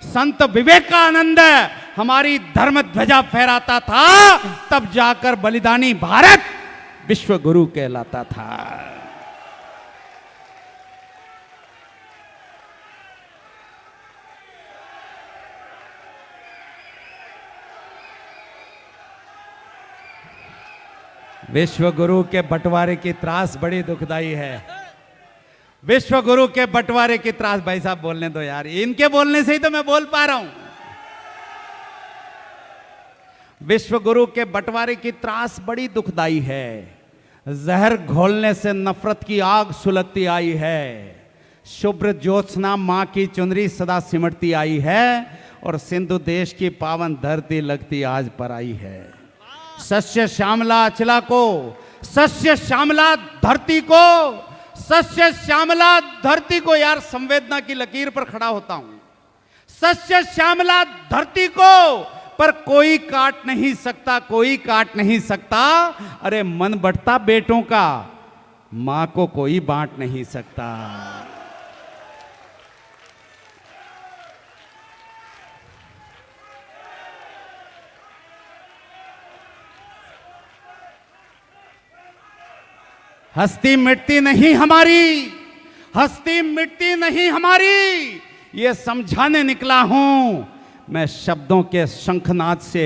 संत विवेकानंद हमारी धर्म ध्वजा फहराता था, तब जाकर बलिदानी भारत विश्व गुरु कहलाता था। विश्व गुरु के बंटवारे की त्रास बड़ी दुखदाई है। विश्व गुरु के बंटवारे की त्रास, भाई साहब बोलने दो यार, इनके बोलने से ही तो मैं बोल पा रहा हूं। विश्व गुरु के बंटवारे की त्रास बड़ी दुखदाई है, जहर घोलने से नफरत की आग सुलगती आई है, शुभ्र ज्योत्सना मां की चुनरी सदा सिमटती आई है, और सिंधु देश की पावन धरती लगती आज पर आई है। सस्य श्यामला अचला को, सस्य श्यामला धरती को, सस्य श्यामला धरती को, यार संवेदना की लकीर पर खड़ा होता हूं, सस्य श्यामला धरती को पर कोई काट नहीं सकता, कोई काट नहीं सकता। अरे मन बढ़ता बेटों का, मां को कोई बांट नहीं सकता। हस्ती मिटती नहीं हमारी, हस्ती मिटती नहीं हमारी, ये समझाने निकला हूं मैं, शब्दों के शंखनाद से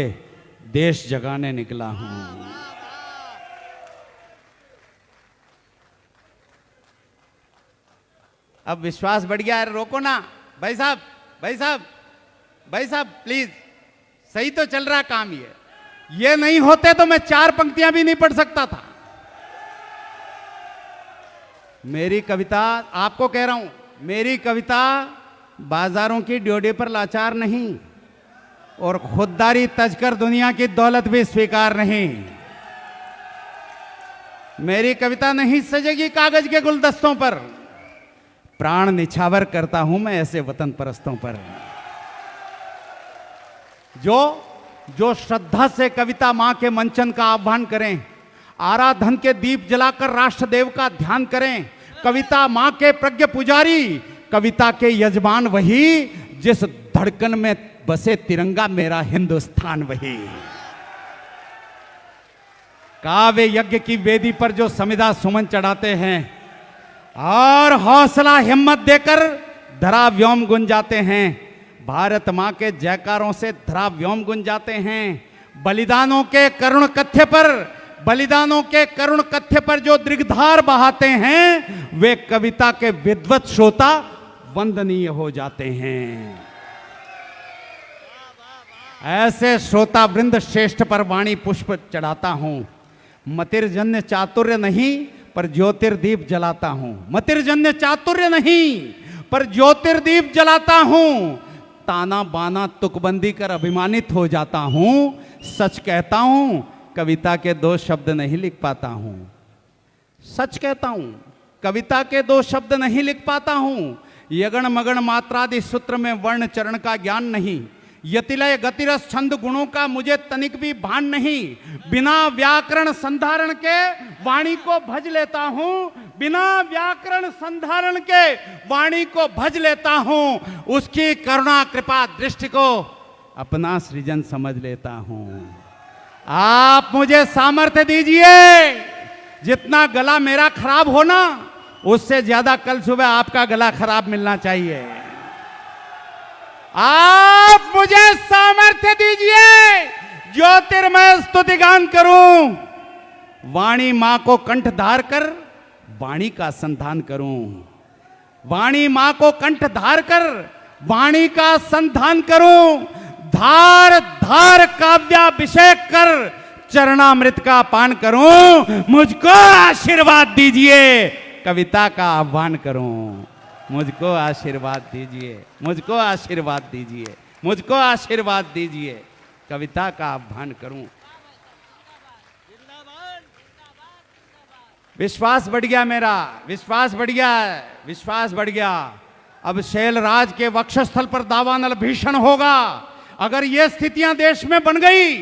देश जगाने निकला हूं। अब विश्वास बढ़ गया है, रोको ना भाई साहब, भाई साहब, भाई साहब प्लीज, सही तो चल रहा काम। ये नहीं होते तो मैं 4 पंक्तियां भी नहीं पढ़ सकता था। मेरी कविता, आपको कह रहा हूं, मेरी कविता बाजारों की ड्योढ़ी पर लाचार नहीं, और खुददारी तजकर दुनिया की दौलत भी स्वीकार नहीं। मेरी कविता नहीं सजेगी कागज के गुलदस्तों पर, प्राण निछावर करता हूं मैं ऐसे वतन परस्तों पर, जो श्रद्धा से कविता मां के मंचन का आह्वान करें, आराधन के दीप जलाकर राष्ट्रदेव का ध्यान करें। कविता मां के प्रज्ञ पुजारी, कविता के यजमान वही, जिस धड़कन में बसे तिरंगा मेरा हिंदुस्तान वही। काव्य यज्ञ की वेदी पर जो समिधा सुमन चढ़ाते हैं और हौसला हिम्मत देकर धरा व्योम गुंजाते हैं, भारत मां के जयकारों से धरा व्योम गुंजाते हैं। बलिदानों के करुण कथ्य पर, बलिदानों के करुण कथ्य पर जो दृग्धार बहाते हैं, वे कविता के विद्वत श्रोता वंदनीय हो जाते हैं। ऐसे श्रोता वृंद श्रेष्ठ पर वाणी पुष्प चढ़ाता हूं। मतिर्जन्य चातुर्य नहीं पर ज्योतिर्दीप जलाता हूं। मतिर्जन्य चातुर्य नहीं पर ज्योतिर्दीप जलाता हूं। ताना बाना तुकबंदी कर अभिमानित हो जाता हूं। सच कहता हूं कविता के 2 शब्द नहीं लिख पाता हूं। सच कहता हूं कविता के 2 शब्द नहीं लिख पाता हूं। यगण मगण मात्रादि सूत्र में वर्ण चरण का ज्ञान नहीं। यतिलय गतिरस छंद गुणों का मुझे तनिक भी भान नहीं। बिना व्याकरण संधारण के वाणी को भज लेता हूं। बिना व्याकरण संधारण के वाणी को भज लेता हूं। उसकी करुणा कृपा दृष्टि को अपना सृजन समझ लेता हूं। आप मुझे सामर्थ्य दीजिए। जितना गला मेरा खराब हो ना, उससे ज्यादा कल सुबह आपका गला खराब मिलना चाहिए। आप मुझे सामर्थ्य दीजिए, ज्योतिर्मय स्तुति गान करूं। वाणी मां को कंठ धार कर वाणी का संधान करूं। वाणी मां को कंठ धार कर वाणी का संधान करूं। धार धार काव्याभिषेक कर चरणामृत का पान करूं। मुझको आशीर्वाद दीजिए, कविता का आह्वान करूं। मुझको आशीर्वाद दीजिए, मुझको आशीर्वाद दीजिए, मुझको आशीर्वाद दीजिए, कविता का आह्वान करूं। विश्वास बढ़ गया मेरा, विश्वास बढ़ गया, विश्वास बढ़ गया। अब शैलराज के वक्षस्थल पर दावानल भीषण होगा। अगर ये स्थितियां देश में बन गई,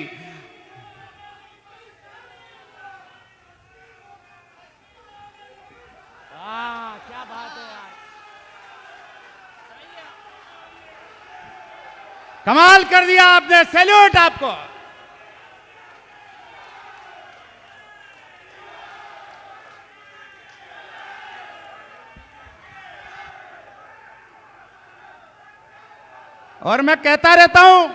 क्या बात है यार, कमाल कर दिया आपने। सैल्यूट आपको। और मैं कहता रहता हूं,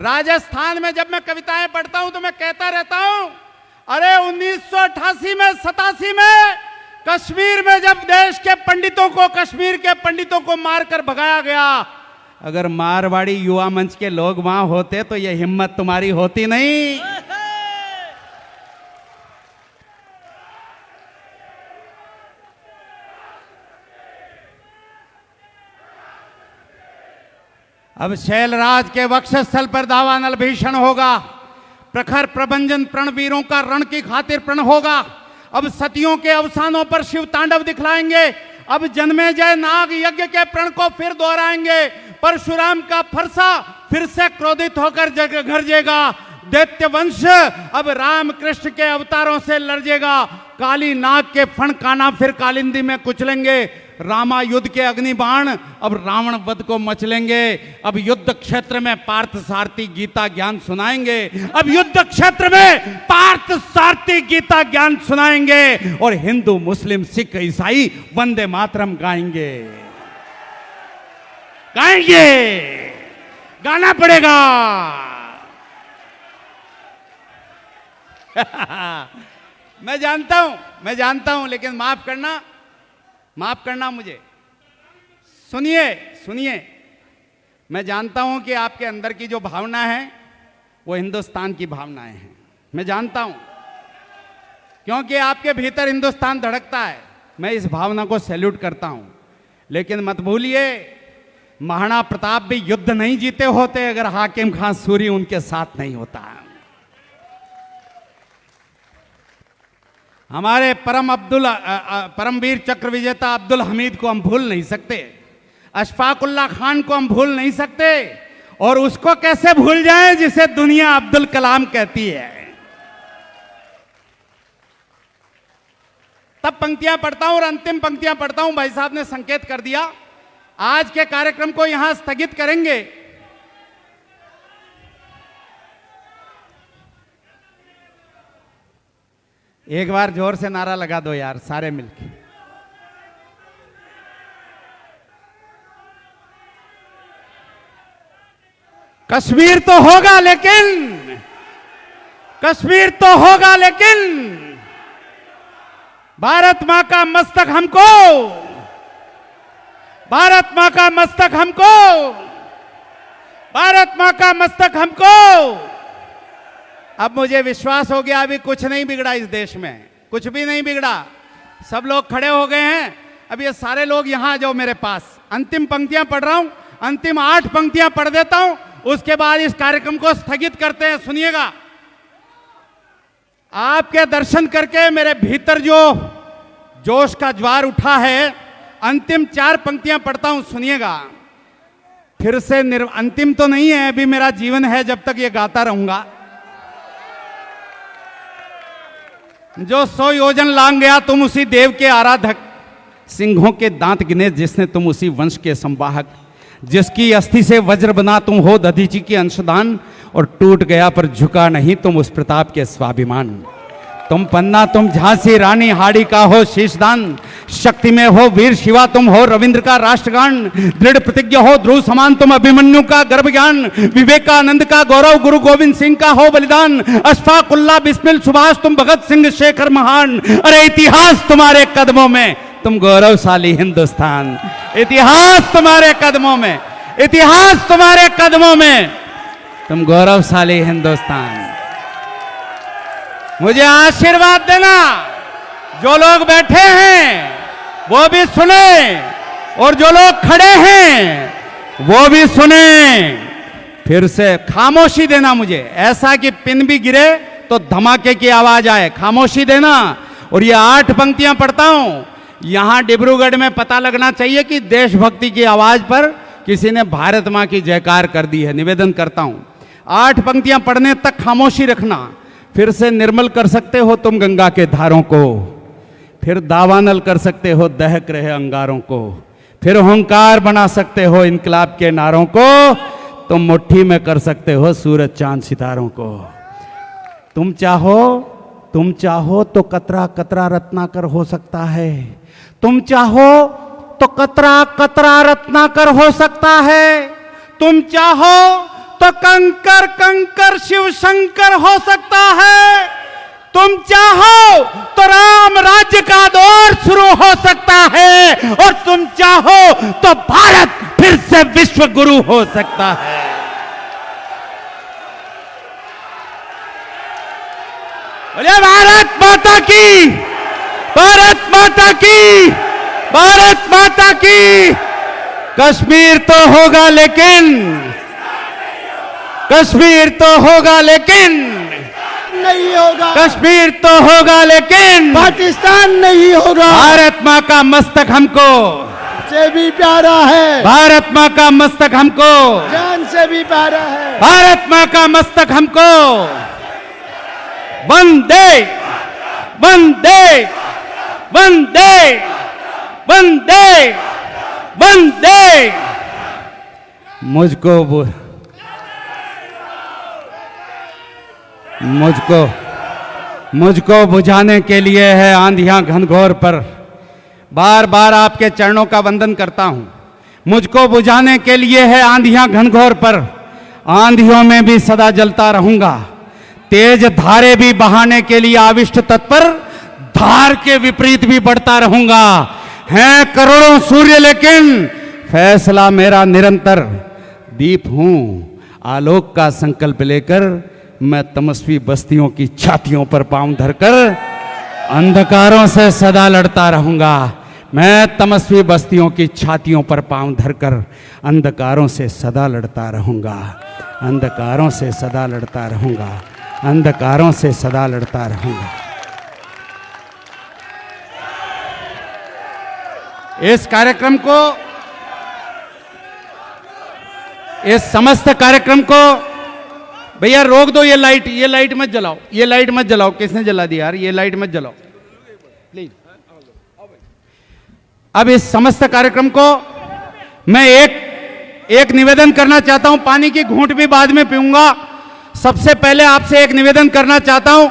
राजस्थान में जब मैं कविताएं पढ़ता हूं तो मैं कहता रहता हूं, अरे 1988 में 87 में कश्मीर में जब देश के पंडितों को, कश्मीर के पंडितों को मारकर भगाया गया, अगर मारवाड़ी युवा मंच के लोग वहां होते तो यह हिम्मत तुम्हारी होती नहीं। अब शैलराज के वक्षस्थल पर दावानल भीषण होगा। प्रखर प्रभंजन प्रणवीरों का रण की खातिर प्रण होगा। अब सतियों के अवसानों पर शिव तांडव दिखलाएंगे। अब जन्मे जय नाग यज्ञ के प्रण को फिर दोहराएंगे। परशुराम का फरसा फिर से क्रोधित होकर गरजेगा। दैत्य वंश अब राम कृष्ण के अवतारों से लड़जेगा। काली नाग के फण काना फिर कालिंदी में कुचलेंगे। रामा युद्ध के अग्निबाण अब रावण वध को मचलेंगे। अब युद्ध क्षेत्र में पार्थ सारथी गीता ज्ञान सुनाएंगे। अब युद्ध क्षेत्र में पार्थ सारथी गीता ज्ञान सुनाएंगे। और हिंदू मुस्लिम सिख ईसाई वंदे मातरम गाएंगे। गाएंगे, गाना पड़ेगा। मैं जानता हूं, लेकिन माफ करना मुझे। सुनिए, मैं जानता हूं कि आपके अंदर की जो भावना है वो हिंदुस्तान की भावनाएं हैं। मैं जानता हूं, क्योंकि आपके भीतर हिंदुस्तान धड़कता है। मैं इस भावना को सैल्यूट करता हूं। लेकिन मत भूलिए, महाराणा प्रताप भी युद्ध नहीं जीते होते अगर हाकिम खान सूरी उनके साथ नहीं होता। हमारे परमवीर चक्र विजेता अब्दुल हमीद को हम भूल नहीं सकते। अशफाकुल्ला खान को हम भूल नहीं सकते। और उसको कैसे भूल जाएं जिसे दुनिया अब्दुल कलाम कहती है। तब पंक्तियां पढ़ता हूं और अंतिम पंक्तियां पढ़ता हूं। भाई साहब ने संकेत कर दिया, आज के कार्यक्रम को यहां स्थगित करेंगे। एक बार जोर से नारा लगा दो यार, सारे मिलके। कश्मीर तो होगा लेकिन भारत मां का मस्तक भारत मां का मस्तक हमको। अब मुझे विश्वास हो गया अभी कुछ नहीं बिगड़ा इस देश में, कुछ भी नहीं बिगड़ा। सब लोग खड़े हो गए हैं। अब ये सारे लोग यहां आ जाओ मेरे पास। अंतिम पंक्तियां पढ़ रहा हूं, अंतिम 8 पंक्तियां पढ़ देता हूं, उसके बाद इस कार्यक्रम को स्थगित करते हैं। सुनिएगा, आपके दर्शन करके मेरे भीतर जो जोश का ज्वार उठा है, अंतिम 4 पंक्तियां पढ़ता हूं, सुनिएगा। फिर से अंतिम तो नहीं है, अभी मेरा जीवन है, जब तक ये गाता रहूंगा। जो 100 योजन लांग गया तुम उसी देव के आराधक, सिंहों के दांत गिने जिसने तुम उसी वंश के संवाहक, जिसकी अस्थि से वज्र बना तुम हो दधीची के अंशदान, और टूट गया पर झुका नहीं तुम उस प्रताप के स्वाभिमान। तुम पन्ना तुम झांसी रानी हाड़ी का हो शीशदान, शक्ति में हो वीर शिवा तुम हो रविंद्र का राष्ट्रगान, दृढ़ प्रतिज्ञ हो ध्रुव समान तुम अभिमन्यु का गर्भ ज्ञान, विवेकानंद का गौरव गुरु गोविंद सिंह का हो बलिदान, अशफाकुल्ला बिस्मिल सुभाष तुम भगत सिंह शेखर महान। अरे इतिहास तुम्हारे कदमों में तुम गौरवशाली हिंदुस्तान, इतिहास तुम्हारे कदमों में, इतिहास तुम्हारे कदमों में तुम गौरवशाली हिंदुस्तान। मुझे आशीर्वाद देना। जो लोग बैठे हैं वो भी सुने, और जो लोग खड़े हैं वो भी सुने। फिर से खामोशी देना मुझे, ऐसा कि पिन भी गिरे तो धमाके की आवाज आए। खामोशी देना। और ये 8 पंक्तियां पढ़ता हूं। यहां डिब्रूगढ़ में पता लगना चाहिए कि देशभक्ति की आवाज पर किसी ने भारत मां की जयकार कर दी है। निवेदन करता हूं, 8 पंक्तियां पढ़ने तक खामोशी रखना। फिर से निर्मल कर सकते हो तुम गंगा के धारों को, फिर दावानल कर सकते हो दहक रहे अंगारों को, फिर होंकार बना सकते हो इनकलाब के नारों को, तुम मुट्ठी में कर सकते हो सूरज चांद सितारों को। तुम चाहो तो कतरा कतरा रत्नाकर हो सकता है, तुम चाहो तो कतरा कतरा रत्नाकर हो सकता है, तुम चाहो तो कंकर कंकर शिव शंकर हो सकता है, तुम चाहो तो राम राज्य का दौर शुरू हो सकता है, और तुम चाहो तो भारत फिर से विश्व गुरु हो सकता है। बोलिए भारत माता की, भारत माता की, भारत माता की। कश्मीर तो होगा लेकिन, कश्मीर तो होगा लेकिन नहीं होगा, कश्मीर तो होगा लेकिन पाकिस्तान नहीं होगा। भारत मां का मस्तक हमको से भी प्यारा है, भारत मां का मस्तक हमको जान से भी प्यारा है, भारत मां का मस्तक हमको। वंदे वंदे वंदे वंदे वंदे। मुझको बुझाने के लिए है आंधियां घनघोर पर, बार बार आपके चरणों का वंदन करता हूं। मुझको बुझाने के लिए है आंधियां घनघोर पर, आंधियों में भी सदा जलता रहूंगा। तेज धारे भी बहाने के लिए आविष्ट तत्पर, धार के विपरीत भी बढ़ता रहूंगा। हैं करोड़ों सूर्य लेकिन फैसला मेरा निरंतर, दीप हूं आलोक का संकल्प लेकर, मैं तमस्वी बस्तियों की छातियों पर पांव धरकर अंधकारों से सदा लड़ता रहूंगा। मैं तमस्वी बस्तियों की छातियों पर पांव धरकर अंधकारों से सदा लड़ता रहूंगा, अंधकारों से सदा लड़ता रहूंगा, अंधकारों से सदा लड़ता रहूंगा। इस कार्यक्रम को, इस समस्त कार्यक्रम को भैया रोक दो। ये लाइट मत जलाओ, ये लाइट मत जलाओ। किसने जला दी यार? ये लाइट मत जलाओ प्लीज। अब इस समस्त कार्यक्रम को मैं एक निवेदन करना चाहता हूं। पानी की घूंट भी बाद में पीऊंगा। सबसे पहले आपसे एक निवेदन करना चाहता हूं।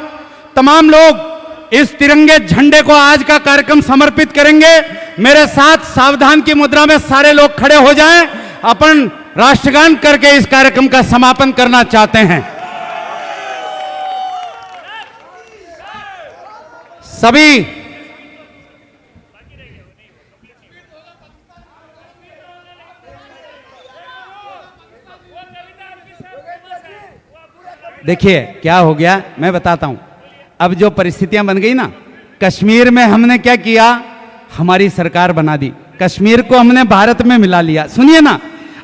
तमाम लोग इस तिरंगे झंडे को आज का कार्यक्रम समर्पित करेंगे। मेरे साथ सावधान की मुद्रा में सारे लोग खड़े हो जाएं। अपन राष्ट्रगान करके इस कार्यक्रम का समापन करना चाहते हैं। सभी देखिए क्या हो गया मैं बताता हूं। अब जो परिस्थितियां बन गई ना, कश्मीर में हमने क्या किया, हमारी सरकार बना दी, कश्मीर को हमने भारत में मिला लिया। सुनिए ना,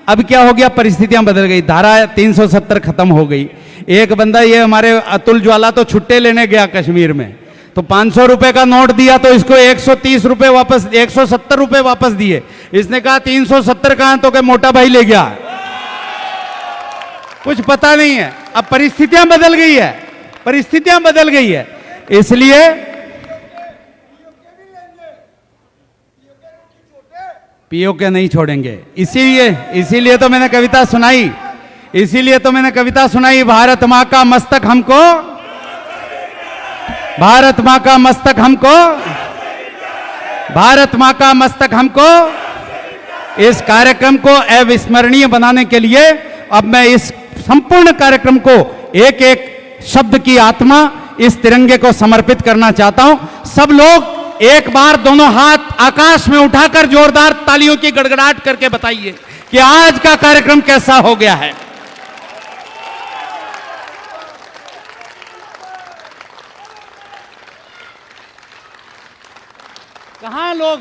अब क्या हो गया, परिस्थितियां बदल गई, धारा 370 खत्म हो गई। एक बंदा ये हमारे अतुल ज्वाला तो छुट्टे लेने गया कश्मीर में, तो 500 रुपए का नोट दिया तो इसको 130 रुपए वापस, 170 रुपए वापस दिए। इसने कहा 370 कहां, तो के मोटा भाई ले गया। कुछ पता नहीं है, अब परिस्थितियां बदल गई है, परिस्थितियां बदल गई है, इसलिए पीओके नहीं छोड़ेंगे। इसीलिए तो मैंने कविता सुनाई, इसीलिए तो मैंने कविता सुनाई, भारत मां का मस्तक हमको, भारत मां का मस्तक हमको, भारत मां का मस्तक हमको। इस कार्यक्रम को अविस्मरणीय बनाने के लिए अब मैं इस संपूर्ण कार्यक्रम को एक एक शब्द की आत्मा इस तिरंगे को समर्पित करना चाहता हूं। सब लोग एक बार दोनों हाथ आकाश में उठाकर जोरदार तालियों की गड़गड़ाहट करके बताइए कि आज का कार्यक्रम कैसा हो गया है। कहां लोग,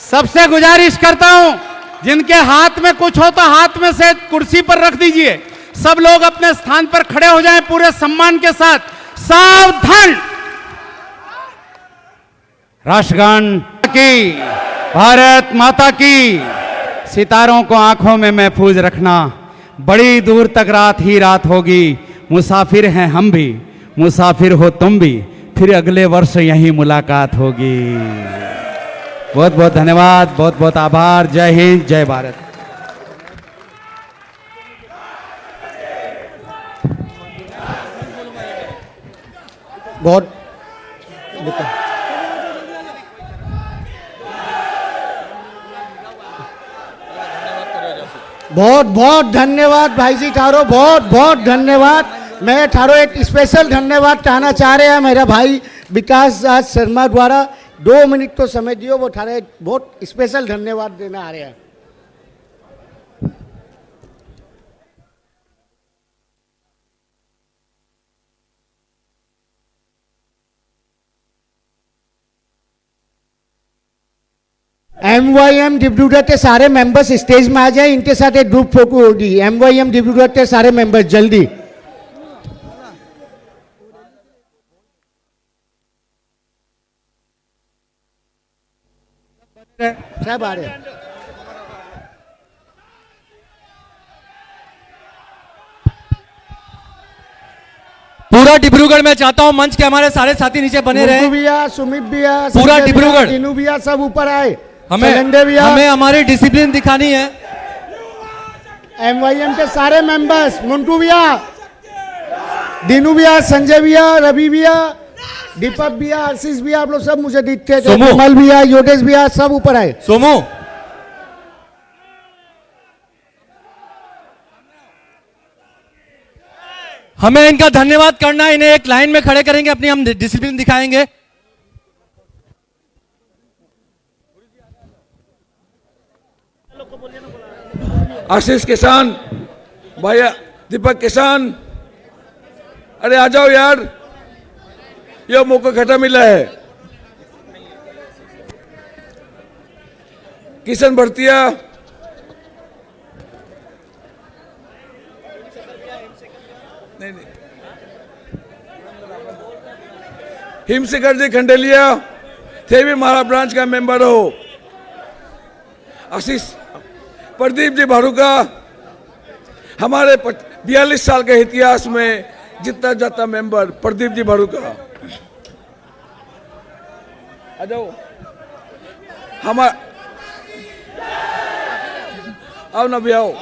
सबसे गुजारिश करता हूं, जिनके हाथ में कुछ हो तो हाथ में से कुर्सी पर रख दीजिए। सब लोग अपने स्थान पर खड़े हो जाएं पूरे सम्मान के साथ। सावधान। राष्ट्रगान की, भारत माता की, सितारों को आंखों में महफूज रखना। बड़ी दूर तक रात ही रात होगी, मुसाफिर हैं हम भी, मुसाफिर हो तुम भी, फिर अगले वर्ष यहीं मुलाकात होगी। बहुत बहुत धन्यवाद, बहुत बहुत आभार। जय हिंद, जय भारत। बहुत बहुत बहुत धन्यवाद भाई जी ठारो, बहुत बहुत धन्यवाद। मैं ठारो एक स्पेशल धन्यवाद कहना चाह रहे हैं मेरा भाई विकास राज शर्मा द्वारा 2 मिनट तो समय दियो, वो ठारे बहुत स्पेशल धन्यवाद देना आ रहे हैं। MYM डिब्रूगढ़ के सारे मेंबर्स स्टेज में आ जाए, इनके साथ एक ग्रुप फोटो होगी। MYM डिब्रूगढ़ के सारे मेंबर्स जल्दी। सब आ रहे हैं। पूरा डिब्रूगढ़ में चाहता हूं मंच के हमारे सारे साथी नीचे बने रहे। भैया, सुमित भैया, पूरा डिब्रूगढ़, दिनू भैया सब ऊपर आए। हमें हमारी डिसिप्लिन दिखानी है। MYM के सारे मेंबर्स, मुंटू भैया, दिनू भैया, संजय भैया, रवि भैया, दीपक भैया, आशीष भैया, आप लोग सब मुझे दिखते थे। कमल भैया, योगेश भैया सब ऊपर आए। सोमू, हमें इनका धन्यवाद करना है। इन्हें एक लाइन में खड़े करेंगे, अपनी हम डिसिप्लिन दिखाएंगे। आशीष किसान भैया, दीपक किसान, अरे आ जाओ यार, ये मौका घटा मिला है। किशन भरतिया, नहीं, हिमशेखर जी खंडेलिया, थे भी हमारा ब्रांच का मेंबर हो। आशीष, प्रदीप जी भारूका, हमारे 42 साल के इतिहास में जितना जाता मेंबर प्रदीप जी भारूका। आ जाओ, हमारा आओ ना भी आओ।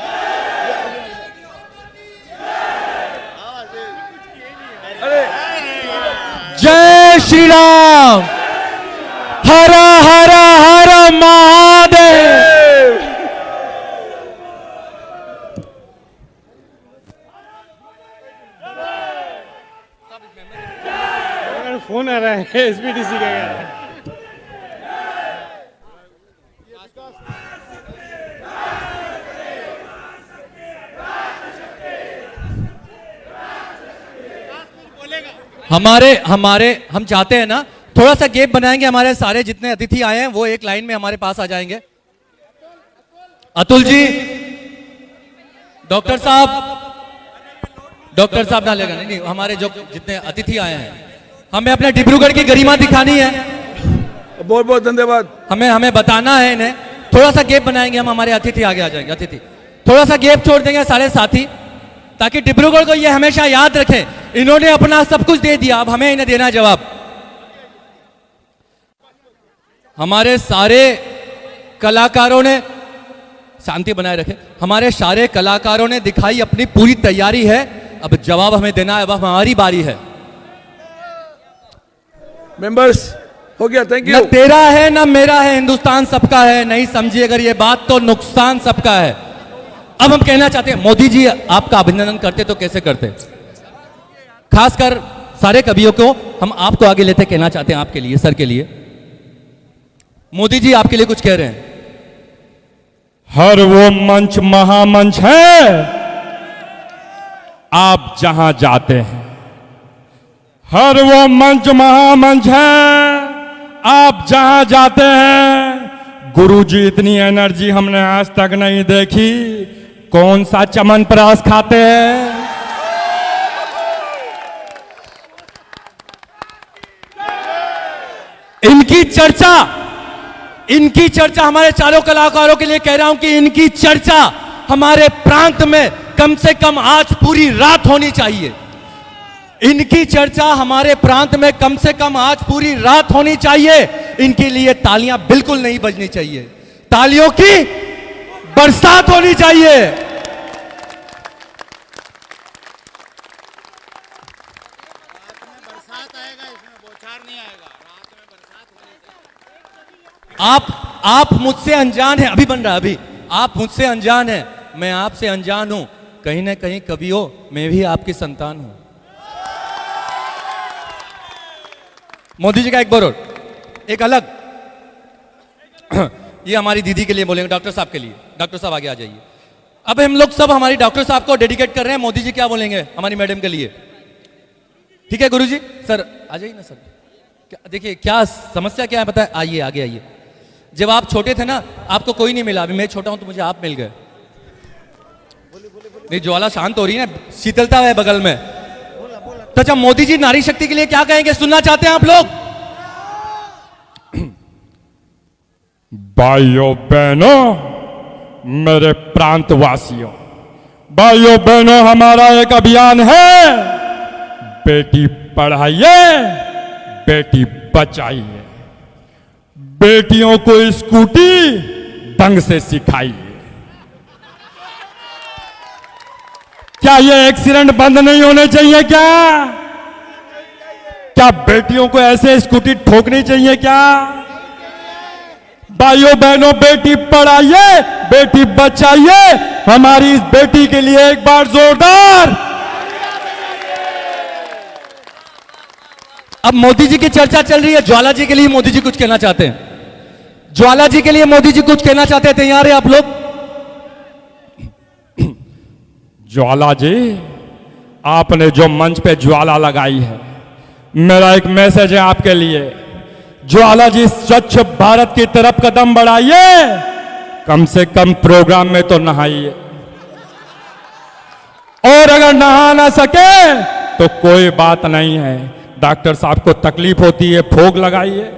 अरे जय श्री राम, हर हर हर महादेव। फोन आ रहा है SBDC का। हम चाहते हैं ना, थोड़ा सा गैप बनाएंगे, हमारे सारे जितने अतिथि आए हैं वो एक लाइन में हमारे पास आ जाएंगे। अतुल जी, डॉक्टर साहब ना लेगा, नहीं, हमारे जो जितने अतिथि आए हैं, हमें अपने डिब्रूगढ़ की गरिमा दिखानी है। बहुत बहुत धन्यवाद। हमें बताना है इन्हें। थोड़ा सा गैप बनाएंगे हम, हमारे अतिथि आगे आ जाएंगे। अतिथि थोड़ा सा गैप छोड़ देंगे सारे साथी, ताकि डिब्रूगढ़ को ये हमेशा याद रखें, इन्होंने अपना सब कुछ दे दिया, अब हमें इन्हें देना जवाब। हमारे सारे कलाकारों ने, शांति बनाए रखें, हमारे सारे कलाकारों ने दिखाई अपनी पूरी तैयारी है, अब जवाब हमें देना है, अब हमारी बारी है। मेंबर्स, हो गया, थैंक न यू। तेरा है न मेरा है, हिंदुस्तान सबका है, नहीं समझिए अगर ये बात तो नुकसान सबका है। अब हम कहना चाहते हैं, मोदी जी आपका अभिनंदन करते तो कैसे करते, खासकर सारे कवियों को हम आपको आगे लेते कहना चाहते हैं, आपके लिए, सर के लिए। मोदी जी आपके लिए कुछ कह रहे हैं। हर वो मंच महामंच है आप जहां जाते हैं, हर वो मंच महामंच है आप जहां जाते हैं। गुरुजी इतनी एनर्जी हमने आज तक नहीं देखी, कौन सा चमनप्राश खाते हैं। इनकी चर्चा हमारे चारों कलाकारों के लिए कह रहा हूं कि इनकी चर्चा हमारे प्रांत में कम से कम आज पूरी रात होनी चाहिए। इनकी चर्चा हमारे प्रांत में कम से कम आज पूरी रात होनी चाहिए। इनके लिए तालियां बिल्कुल नहीं बजनी चाहिए, तालियों की बरसात होनी चाहिए। आप मुझसे अनजान हैं, अभी बन रहा है, अभी आप मुझसे अनजान हैं, मैं आपसे अनजान हूं। कहीं ना कहीं कवियों, मैं भी आपकी संतान हूं। मोदी जी का एक बोल, एक अलग ये हमारी दीदी के लिए बोलेंगे, डॉक्टर साहब के लिए। डॉक्टर साहब आगे आ जाइए। अब हम लोग सब हमारी डॉक्टर साहब को डेडिकेट कर रहे हैं। मोदी जी क्या बोलेंगे हमारी मैडम के लिए? ठीक है गुरुजी, सर आ जाइए ना सर। देखिए क्या समस्या क्या है पता है, आइए आगे आइए। जब आप छोटे थे ना, आपको कोई नहीं मिला, अभी मैं छोटा हूं तो मुझे आप मिल गए। नहीं, ज्वाला शांत हो रही है ना, शीतलता है बगल में। तो अच्छा, मोदी जी नारी शक्ति के लिए क्या कहेंगे, सुनना चाहते हैं आप लोग? भाइयों बहनों, मेरे प्रांतवासियों, भाइयों बहनों, हमारा एक अभियान है, बेटी पढ़ाइए बेटी बचाइए। बेटियों को स्कूटी ढंग से सिखाइए। क्या ये एक्सीडेंट बंद नहीं होने चाहिए? क्या बेटियों को ऐसे स्कूटी ठोकनी चाहिए क्या? भाइयों बहनों, बेटी पढ़ाइए बेटी बचाइए। हमारी इस बेटी के लिए एक बार जोरदार। अब मोदी जी की चर्चा चल रही है, ज्वाला जी के लिए मोदी जी कुछ कहना चाहते हैं। ज्वाला जी के लिए मोदी जी कुछ कहना चाहते हैं, तैयार है आप लोग? ज्वाला जी, आपने जो मंच पे ज्वाला लगाई है, मेरा एक मैसेज है आपके लिए। ज्वाला जी, स्वच्छ भारत की तरफ कदम बढ़ाइए, कम से कम प्रोग्राम में तो नहाइए, और अगर नहा ना सके तो कोई बात नहीं है, डॉक्टर साहब को तकलीफ होती है, भोग लगाइए।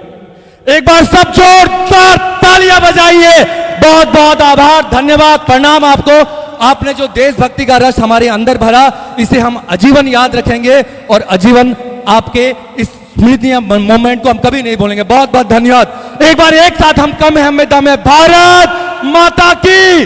एक बार सब जोरदार तालियां बजाइए। बहुत बहुत आभार, धन्यवाद, प्रणाम आपको। आपने जो देशभक्ति का रस हमारे अंदर भरा, इसे हम आजीवन याद रखेंगे और आजीवन आपके इस स्मृति मोमेंट को हम कभी नहीं भूलेंगे। बहुत बहुत धन्यवाद। एक बार एक साथ हम कम है, हम में दम है। भारत माता की